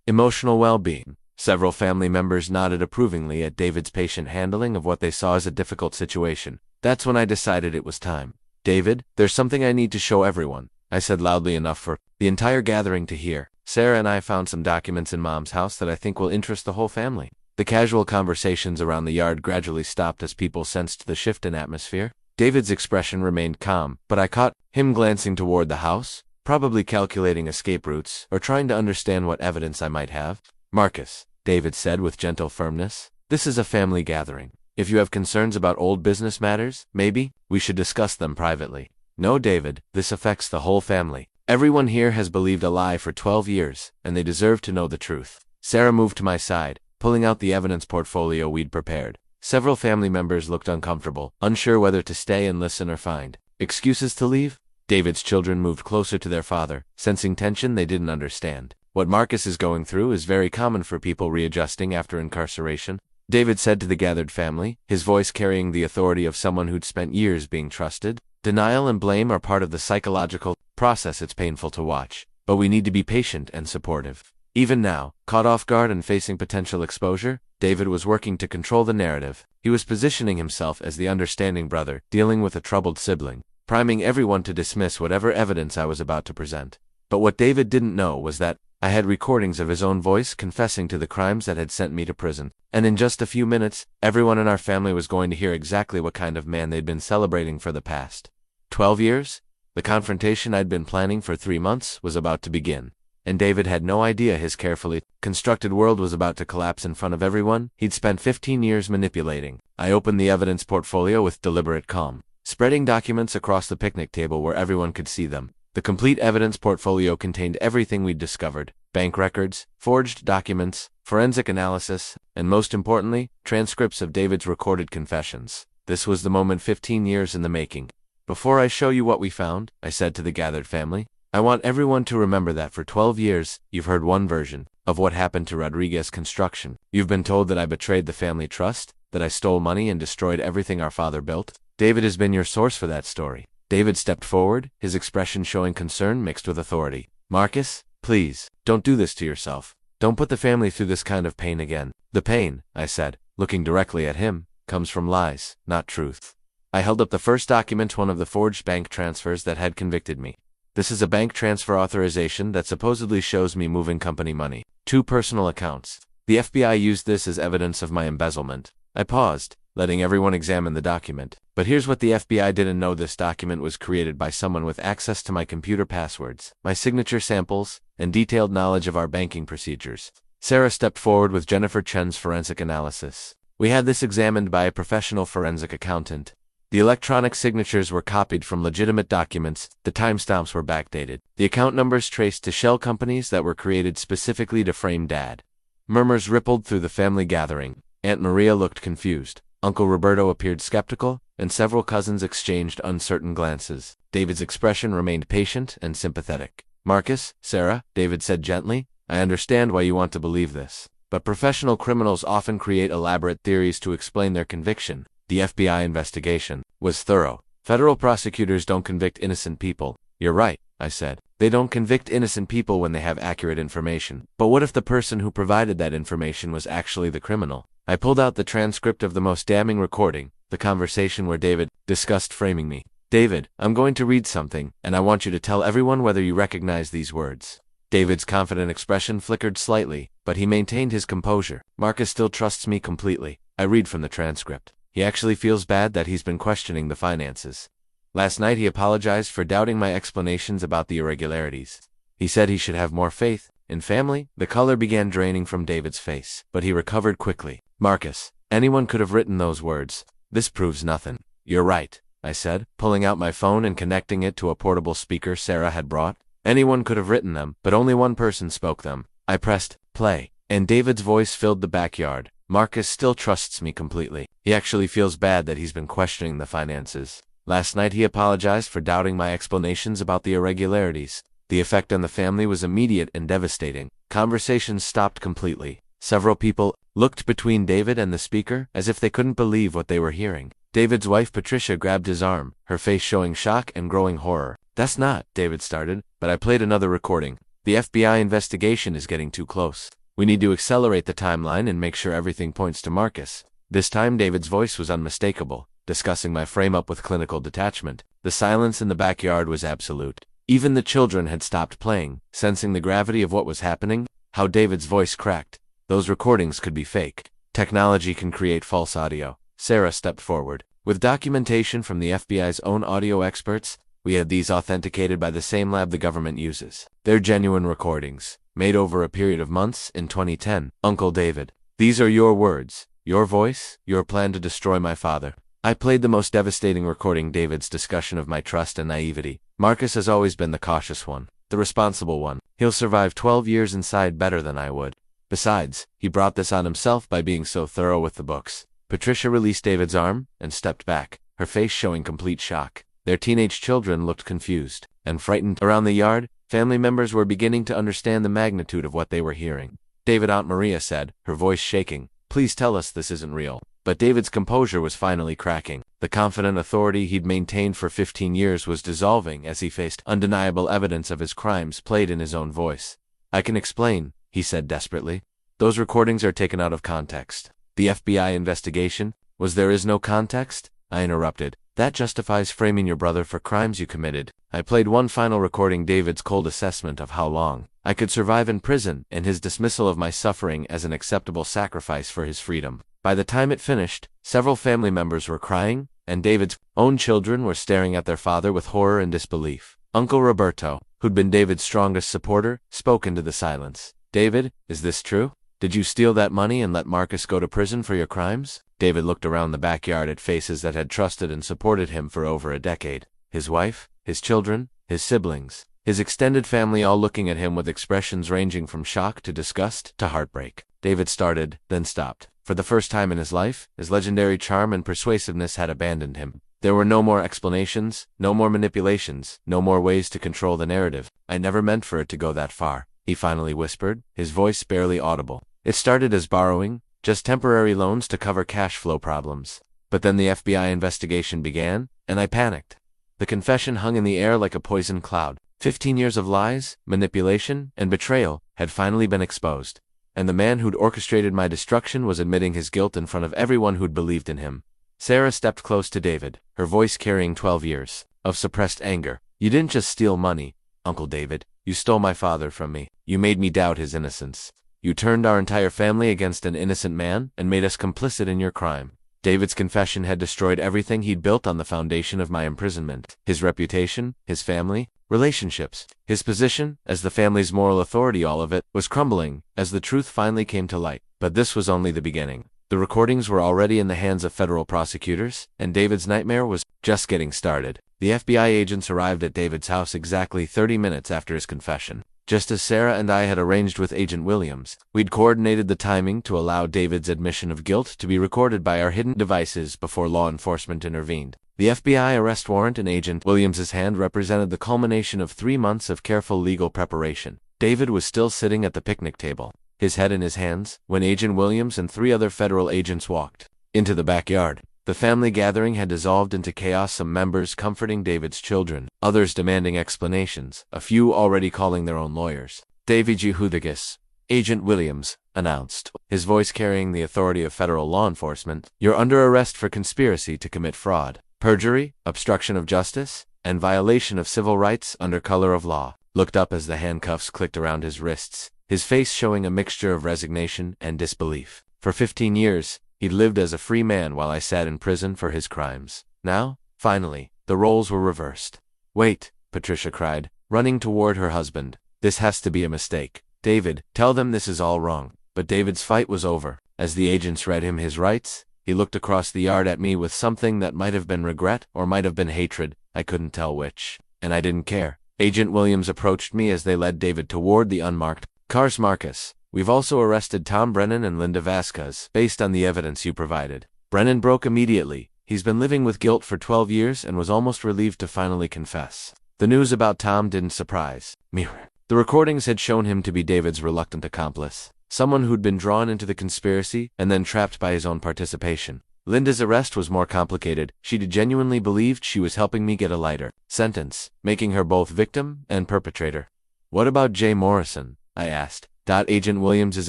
emotional well-being." Several family members nodded approvingly at David's patient handling of what they saw as a difficult situation. That's when I decided it was time. "David, there's something I need to show everyone," I said loudly enough for the entire gathering to hear. "Sarah and I found some documents in Mom's house that I think will interest the whole family." The casual conversations around the yard gradually stopped as people sensed the shift in atmosphere. David's expression remained calm, but I caught him glancing toward the house, probably calculating escape routes or trying to understand what evidence I might have. "Marcus," David said with gentle firmness, "this is a family gathering. If you have concerns about old business matters, maybe we should discuss them privately." "No, David, this affects the whole family. Everyone here has believed a lie for 12 years, and they deserve to know the truth." Sarah moved to my side, pulling out the evidence portfolio we'd prepared. Several family members looked uncomfortable, unsure whether to stay and listen or find excuses to leave. David's children moved closer to their father, sensing tension they didn't understand. "What Marcus is going through is very common for people readjusting after incarceration," David said to the gathered family, his voice carrying the authority of someone who'd spent years being trusted. "Denial and blame are part of the psychological process. It's painful to watch, but we need to be patient and supportive." Even now, caught off guard and facing potential exposure, David was working to control the narrative. He was positioning himself as the understanding brother, dealing with a troubled sibling, priming everyone to dismiss whatever evidence I was about to present. But what David didn't know was that I had recordings of his own voice confessing to the crimes that had sent me to prison. And in just a few minutes, everyone in our family was going to hear exactly what kind of man they'd been celebrating for the past 12 years. The confrontation I'd been planning for 3 months was about to begin. And David had no idea his carefully constructed world was about to collapse in front of everyone he'd spent 15 years manipulating. I opened the evidence portfolio with deliberate calm, spreading documents across the picnic table where everyone could see them. The complete evidence portfolio contained everything we'd discovered: bank records, forged documents, forensic analysis, and most importantly, transcripts of David's recorded confessions. This was the moment 15 years in the making. "Before I show you what we found," I said to the gathered family, "I want everyone to remember that for 12 years, you've heard one version of what happened to Rodriguez Construction. You've been told that I betrayed the family trust, that I stole money and destroyed everything our father built. David has been your source for that story." David stepped forward, his expression showing concern mixed with authority. "Marcus, please, don't do this to yourself. Don't put the family through this kind of pain again." "The pain," I said, looking directly at him, "comes from lies, not truth." I held up the first document, one of the forged bank transfers that had convicted me. "This is a bank transfer authorization that supposedly shows me moving company money. 2 personal accounts. The FBI used this as evidence of my embezzlement. I paused, letting everyone examine the document. But here's what the FBI didn't know: this document was created by someone with access to my computer passwords, my signature samples, and detailed knowledge of our banking procedures. Sarah stepped forward with Jennifer Chen's forensic analysis. We had this examined by a professional forensic accountant. The electronic signatures were copied from legitimate documents, the timestamps were backdated, the account numbers traced to shell companies that were created specifically to frame Dad. Murmurs rippled through the family gathering. Aunt Maria looked confused. Uncle Roberto appeared skeptical, and several cousins exchanged uncertain glances. David's expression remained patient and sympathetic. "Marcus, Sarah," David said gently, "I understand why you want to believe this. But professional criminals often create elaborate theories to explain their conviction. The FBI investigation was thorough. Federal prosecutors don't convict innocent people." "You're right," I said. "They don't convict innocent people when they have accurate information. But what if the person who provided that information was actually the criminal?" I pulled out the transcript of the most damning recording, the conversation where David discussed framing me. "David, I'm going to read something, and I want you to tell everyone whether you recognize these words." David's confident expression flickered slightly, but he maintained his composure. "Marcus still trusts me completely." I read from the transcript. "He actually feels bad that he's been questioning the finances. Last night he apologized for doubting my explanations about the irregularities. He said he should have more faith in family." The color began draining from David's face, but he recovered quickly. "Marcus, anyone could have written those words. This proves nothing." "You're right," I said, pulling out my phone and connecting it to a portable speaker Sarah had brought. "Anyone could have written them, but only one person spoke them." I pressed play, and David's voice filled the backyard. "Marcus still trusts me completely. He actually feels bad that he's been questioning the finances. Last night he apologized for doubting my explanations about the irregularities." The effect on the family was immediate and devastating. Conversations stopped completely. Several people looked between David and the speaker as if they couldn't believe what they were hearing. David's wife Patricia grabbed his arm, her face showing shock and growing horror. "That's not," David started, but I played another recording. "The FBI investigation is getting too close. We need to accelerate the timeline and make sure everything points to Marcus." This time David's voice was unmistakable, discussing my frame-up with clinical detachment. The silence in the backyard was absolute. Even the children had stopped playing, sensing the gravity of what was happening. How David's voice cracked. Those recordings could be fake. Technology can create false audio. Sarah stepped forward. "With documentation from the FBI's own audio experts, we had these authenticated by the same lab the government uses. They're genuine recordings, made over a period of months in 2010. Uncle David, these are your words, your voice, your plan to destroy my father." I played the most devastating recording: David's discussion of my trust and naivety. "Marcus has always been the cautious one, the responsible one. He'll survive 12 years inside better than I would. Besides, he brought this on himself by being so thorough with the books." Patricia released David's arm and stepped back, her face showing complete shock. Their teenage children looked confused and frightened. Around the yard, family members were beginning to understand the magnitude of what they were hearing. "David," Aunt Maria said, her voice shaking, "please tell us this isn't real." But David's composure was finally cracking. The confident authority he'd maintained for 15 years was dissolving as he faced undeniable evidence of his crimes played in his own voice. "I can explain," he said desperately. "Those recordings are taken out of context. The FBI investigation there is no context?" I interrupted. "That justifies framing your brother for crimes you committed." I played one final recording: David's cold assessment of how long I could survive in prison and his dismissal of my suffering as an acceptable sacrifice for his freedom. By the time it finished, several family members were crying, and David's own children were staring at their father with horror and disbelief. Uncle Roberto, who'd been David's strongest supporter, spoke into the silence. "David, is this true? Did you steal that money and let Marcus go to prison for your crimes?" David looked around the backyard at faces that had trusted and supported him for over a decade. His wife, his children, his siblings, his extended family, all looking at him with expressions ranging from shock to disgust to heartbreak. David started, then stopped. For the first time in his life, his legendary charm and persuasiveness had abandoned him. There were no more explanations, no more manipulations, no more ways to control the narrative. "I never meant for it to go that far," he finally whispered, his voice barely audible. "It started as borrowing, just temporary loans to cover cash flow problems. But then the FBI investigation began, and I panicked. The confession hung in the air like a poison cloud. 15 years of lies, manipulation, and betrayal had finally been exposed. And the man who'd orchestrated my destruction was admitting his guilt in front of everyone who'd believed in him." Sarah stepped close to David, her voice carrying 12 years of suppressed anger. "You didn't just steal money, Uncle David. You stole my father from me. You made me doubt his innocence. You turned our entire family against an innocent man and made us complicit in your crime. David's confession had destroyed everything he'd built on the foundation of my imprisonment. His reputation, his family, relationships, his position as the family's moral authority, all of it was crumbling as the truth finally came to light. But this was only the beginning. The recordings were already in the hands of federal prosecutors, and David's nightmare was just getting started. The FBI agents arrived at David's house exactly 30 minutes after his confession. Just as Sarah and I had arranged with Agent Williams, we'd coordinated the timing to allow David's admission of guilt to be recorded by our hidden devices before law enforcement intervened. The FBI arrest warrant in Agent Williams's hand represented the culmination of 3 months of careful legal preparation. David was still sitting at the picnic table, his head in his hands, when Agent Williams and 3 other federal agents walked into the backyard. The family gathering had dissolved into chaos, some members comforting David's children, others demanding explanations, a few already calling their own lawyers. David G. Hudagis, Agent Williams, announced, his voice carrying the authority of federal law enforcement, "You're under arrest for conspiracy to commit fraud, perjury, obstruction of justice, and violation of civil rights under color of law." Looked up as the handcuffs clicked around his wrists, his face showing a mixture of resignation and disbelief. For 15 years, he'd lived as a free man while I sat in prison for his crimes. Now, finally, the roles were reversed. "Wait," Patricia cried, running toward her husband. "This has to be a mistake. David, tell them this is all wrong." But David's fight was over. As the agents read him his rights, he looked across the yard at me with something that might have been regret or might have been hatred. I couldn't tell which. And I didn't care. Agent Williams approached me as they led David toward the unmarked cars. "Marcus, we've also arrested Tom Brennan and Linda Vasquez, based on the evidence you provided." Brennan broke immediately. He's been living with guilt for 12 years and was almost relieved to finally confess. The news about Tom didn't surprise me. The recordings had shown him to be David's reluctant accomplice, someone who'd been drawn into the conspiracy and then trapped by his own participation. Linda's arrest was more complicated. She'd genuinely believed she was helping me get a lighter sentence, making her both victim and perpetrator. "What about Jay Morrison?" I asked. Agent Williams's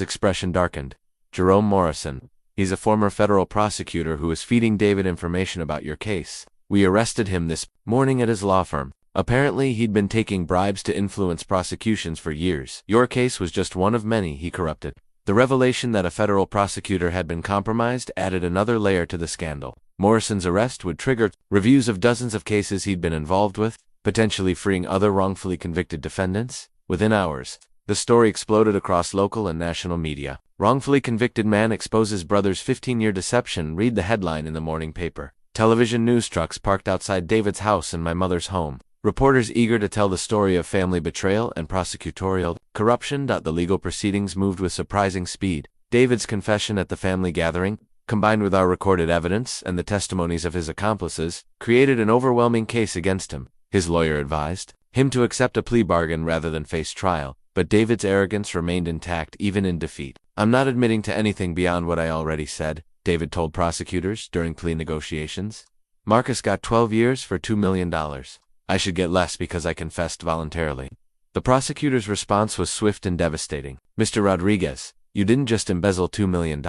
expression darkened. "Jerome Morrison. He's a former federal prosecutor who is feeding David information about your case. We arrested him this morning at his law firm. Apparently, he'd been taking bribes to influence prosecutions for years. Your case was just one of many he corrupted." The revelation that a federal prosecutor had been compromised added another layer to the scandal. Morrison's arrest would trigger reviews of dozens of cases he'd been involved with, potentially freeing other wrongfully convicted defendants. Within hours, the story exploded across local and national media. "Wrongfully convicted man exposes brother's 15-year deception." Read the headline in the morning paper. Television news trucks parked outside David's house and my mother's home. Reporters eager to tell the story of family betrayal and prosecutorial corruption. The legal proceedings moved with surprising speed. David's confession at the family gathering, combined with our recorded evidence and the testimonies of his accomplices, created an overwhelming case against him. His lawyer advised him to accept a plea bargain rather than face trial, but David's arrogance remained intact even in defeat. "I'm not admitting to anything beyond what I already said," David told prosecutors during plea negotiations. "Marcus got 12 years for $2 million. I should get less because I confessed voluntarily." The prosecutor's response was swift and devastating. "Mr. Rodriguez, you didn't just embezzle $2 million.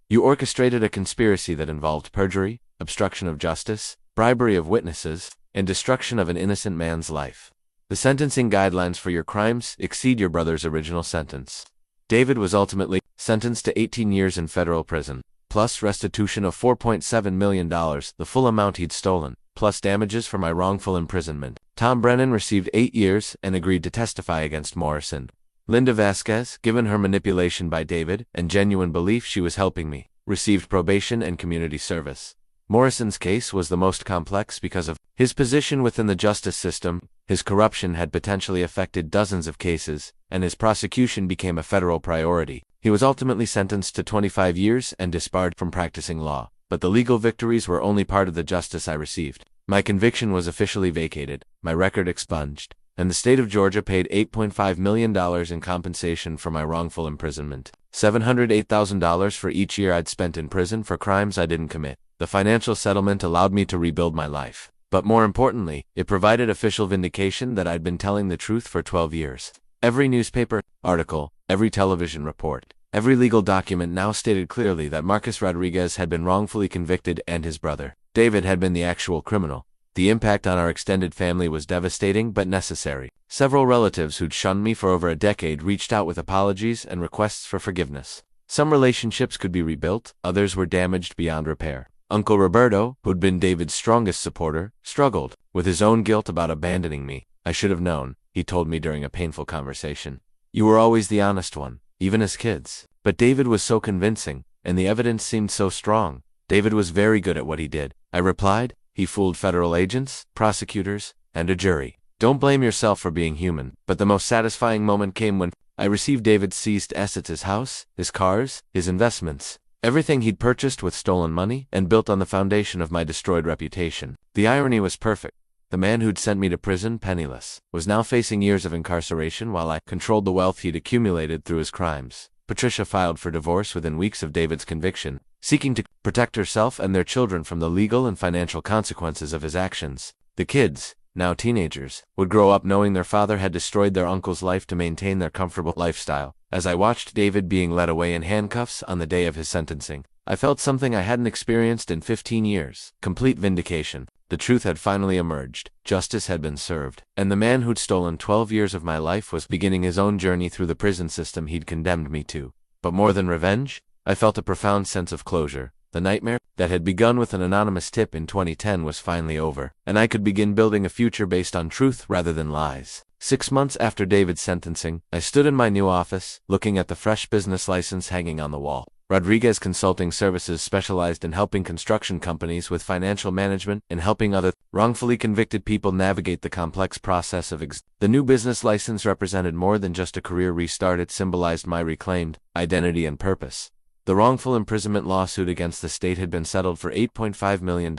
You orchestrated a conspiracy that involved perjury, obstruction of justice, bribery of witnesses, and destruction of an innocent man's life. The sentencing guidelines for your crimes exceed your brother's original sentence." David was ultimately sentenced to 18 years in federal prison, plus restitution of $4.7 million, the full amount he'd stolen, plus damages for my wrongful imprisonment. Tom Brennan received 8 years and agreed to testify against Morrison. Linda Vasquez, given her manipulation by David and genuine belief she was helping me, received probation and community service. Morrison's case was the most complex because of his position within the justice system. His corruption had potentially affected dozens of cases, and his prosecution became a federal priority. He was ultimately sentenced to 25 years and disbarred from practicing law. But the legal victories were only part of the justice I received. My conviction was officially vacated, my record expunged, and the state of Georgia paid $8.5 million in compensation for my wrongful imprisonment. $708,000 for each year I'd spent in prison for crimes I didn't commit. The financial settlement allowed me to rebuild my life. But more importantly, it provided official vindication that I'd been telling the truth for 12 years. Every newspaper article, every television report, every legal document now stated clearly that Marcus Rodriguez had been wrongfully convicted and his brother, David, had been the actual criminal. The impact on our extended family was devastating but necessary. Several relatives who'd shunned me for over a decade reached out with apologies and requests for forgiveness. Some relationships could be rebuilt, others were damaged beyond repair. Uncle Roberto, who'd been David's strongest supporter, struggled with his own guilt about abandoning me. I should have known, he told me during a painful conversation. You were always the honest one, even as kids. But David was so convincing, and the evidence seemed so strong. David was very good at what he did, I replied. He fooled federal agents, prosecutors, and a jury. Don't blame yourself for being human. But the most satisfying moment came when I received David's seized assets: his house, his cars, his investments. Everything he'd purchased with stolen money and built on the foundation of my destroyed reputation. The irony was perfect. The man who'd sent me to prison penniless was now facing years of incarceration while I controlled the wealth he'd accumulated through his crimes. Patricia filed for divorce within weeks of David's conviction, seeking to protect herself and their children from the legal and financial consequences of his actions. The kids, now teenagers, would grow up knowing their father had destroyed their uncle's life to maintain their comfortable lifestyle. As I watched David being led away in handcuffs on the day of his sentencing, I felt something I hadn't experienced in 15 years. Complete vindication. The truth had finally emerged, justice had been served, and the man who'd stolen 12 years of my life was beginning his own journey through the prison system he'd condemned me to. But more than revenge, I felt a profound sense of closure. The nightmare that had begun with an anonymous tip in 2010 was finally over, and I could begin building a future based on truth rather than lies. 6 months after David's sentencing, I stood in my new office, looking at the fresh business license hanging on the wall. Rodriguez Consulting Services specialized in helping construction companies with financial management and helping other wrongfully convicted people navigate the complex process of The new business license represented more than just a career restart. It symbolized my reclaimed identity and purpose. The wrongful imprisonment lawsuit against the state had been settled for $8.5 million,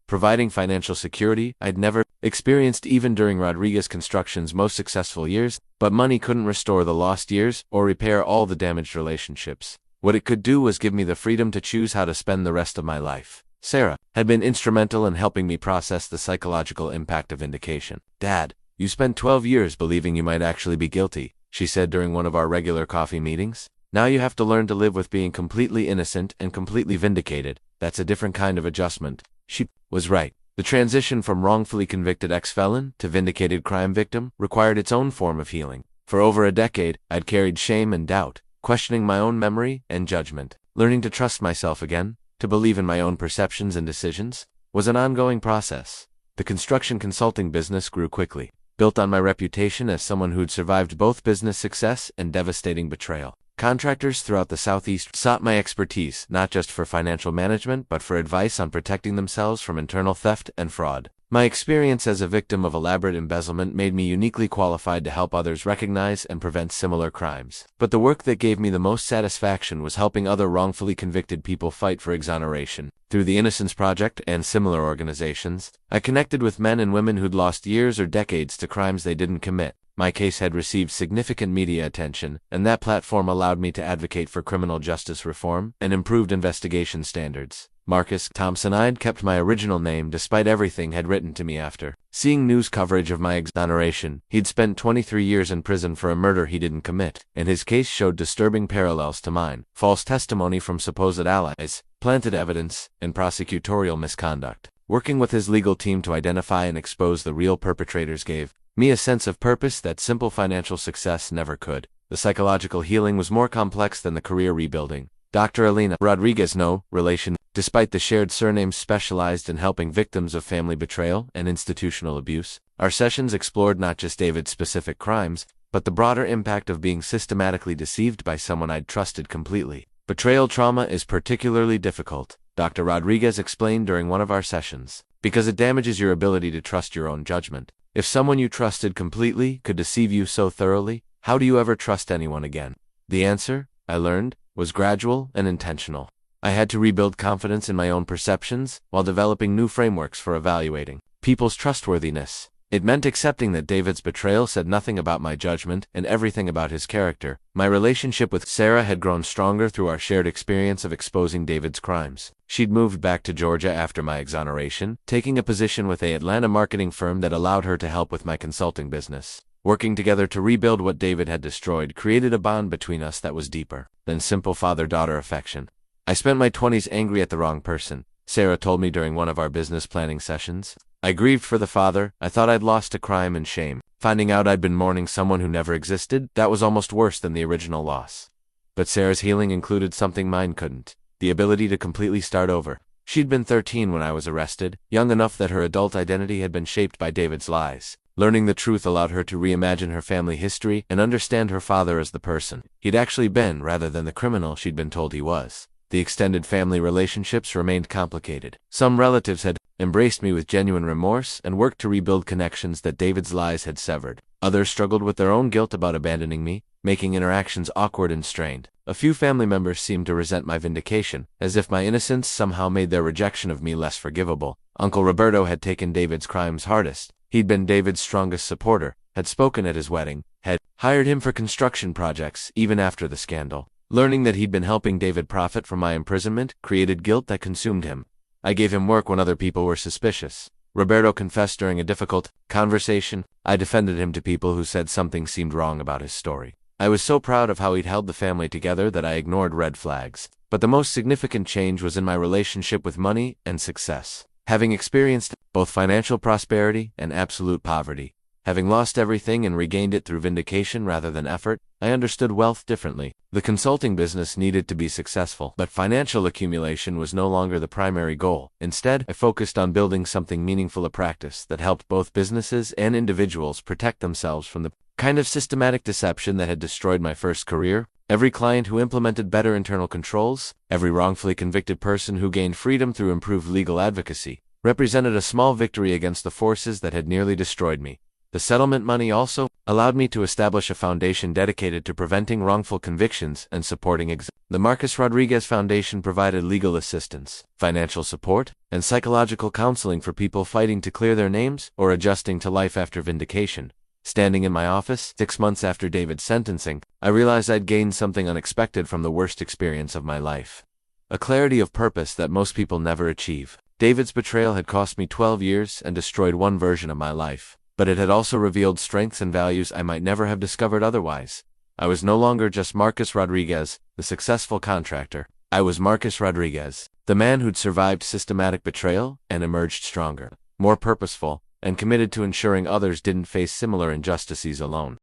providing financial security I'd never experienced even during Rodriguez Construction's most successful years. But money couldn't restore the lost years or repair all the damaged relationships. What it could do was give me the freedom to choose how to spend the rest of my life. Sarah had been instrumental in helping me process the psychological impact of vindication. Dad, you spent 12 years believing you might actually be guilty, she said during one of our regular coffee meetings. Now you have to learn to live with being completely innocent and completely vindicated. That's a different kind of adjustment. She was right. The transition from wrongfully convicted ex-felon to vindicated crime victim required its own form of healing. For over a decade, I'd carried shame and doubt, questioning my own memory and judgment. Learning to trust myself again, to believe in my own perceptions and decisions, was an ongoing process. The construction consulting business grew quickly, built on my reputation as someone who'd survived both business success and devastating betrayal. Contractors throughout the Southeast sought my expertise, not just for financial management but for advice on protecting themselves from internal theft and fraud. My experience as a victim of elaborate embezzlement made me uniquely qualified to help others recognize and prevent similar crimes. But the work that gave me the most satisfaction was helping other wrongfully convicted people fight for exoneration. Through the Innocence Project and similar organizations, I connected with men and women who'd lost years or decades to crimes they didn't commit. My case had received significant media attention, and that platform allowed me to advocate for criminal justice reform and improved investigation standards. Marcus Thompson. I'd kept my original name despite everything had written to me after seeing news coverage of my exoneration. He'd spent 23 years in prison for a murder he didn't commit, and his case showed disturbing parallels to mine. False testimony from supposed allies, planted evidence, and prosecutorial misconduct. Working with his legal team to identify and expose the real perpetrators gave me a sense of purpose that simple financial success never could. The psychological healing was more complex than the career rebuilding. Dr. Elena Rodriguez, no relation, despite the shared surname, specialized in helping victims of family betrayal and institutional abuse. Our sessions explored not just David's specific crimes, but the broader impact of being systematically deceived by someone I'd trusted completely. Betrayal trauma is particularly difficult, Dr. Rodriguez explained during one of our sessions, because it damages your ability to trust your own judgment. If someone you trusted completely could deceive you so thoroughly, how do you ever trust anyone again? The answer, I learned, was gradual and intentional. I had to rebuild confidence in my own perceptions while developing new frameworks for evaluating people's trustworthiness. It meant accepting that David's betrayal said nothing about my judgment and everything about his character. My relationship with Sarah had grown stronger through our shared experience of exposing David's crimes. She'd moved back to Georgia after my exoneration, taking a position with an Atlanta marketing firm that allowed her to help with my consulting business. Working together to rebuild what David had destroyed created a bond between us that was deeper than simple father-daughter affection. I spent my 20s angry at the wrong person, Sarah told me during one of our business planning sessions. I grieved for the father I thought I'd lost to crime and shame. Finding out I'd been mourning someone who never existed, that was almost worse than the original loss. But Sarah's healing included something mine couldn't: the ability to completely start over. She'd been 13 when I was arrested, young enough that her adult identity had been shaped by David's lies. Learning the truth allowed her to reimagine her family history and understand her father as the person he'd actually been rather than the criminal she'd been told he was. The extended family relationships remained complicated. Some relatives had embraced me with genuine remorse and worked to rebuild connections that David's lies had severed. Others struggled with their own guilt about abandoning me, making interactions awkward and strained. A few family members seemed to resent my vindication, as if my innocence somehow made their rejection of me less forgivable. Uncle Roberto had taken David's crimes hardest. He'd been David's strongest supporter, had spoken at his wedding, had hired him for construction projects even after the scandal. Learning that he'd been helping David profit from my imprisonment created guilt that consumed him. I gave him work when other people were suspicious. Roberto confessed during a difficult conversation. I defended him to people who said something seemed wrong about his story. I was so proud of how he'd held the family together that I ignored red flags. But the most significant change was in my relationship with money and success. Having experienced both financial prosperity and absolute poverty, having lost everything and regained it through vindication rather than effort, I understood wealth differently. The consulting business needed to be successful, but financial accumulation was no longer the primary goal. Instead, I focused on building something meaningful, a practice that helped both businesses and individuals protect themselves from the kind of systematic deception that had destroyed my first career. Every client who implemented better internal controls, every wrongfully convicted person who gained freedom through improved legal advocacy, represented a small victory against the forces that had nearly destroyed me. The settlement money also allowed me to establish a foundation dedicated to preventing wrongful convictions and supporting The Marcus Rodriguez Foundation provided legal assistance, financial support, and psychological counseling for people fighting to clear their names or adjusting to life after vindication. Standing in my office 6 months after David's sentencing, I realized I'd gained something unexpected from the worst experience of my life: a clarity of purpose that most people never achieve. David's betrayal had cost me 12 years and destroyed one version of my life, but it had also revealed strengths and values I might never have discovered otherwise. I was no longer just Marcus Rodriguez, the successful contractor. I was Marcus Rodriguez, the man who'd survived systematic betrayal and emerged stronger, more purposeful, and committed to ensuring others didn't face similar injustices alone.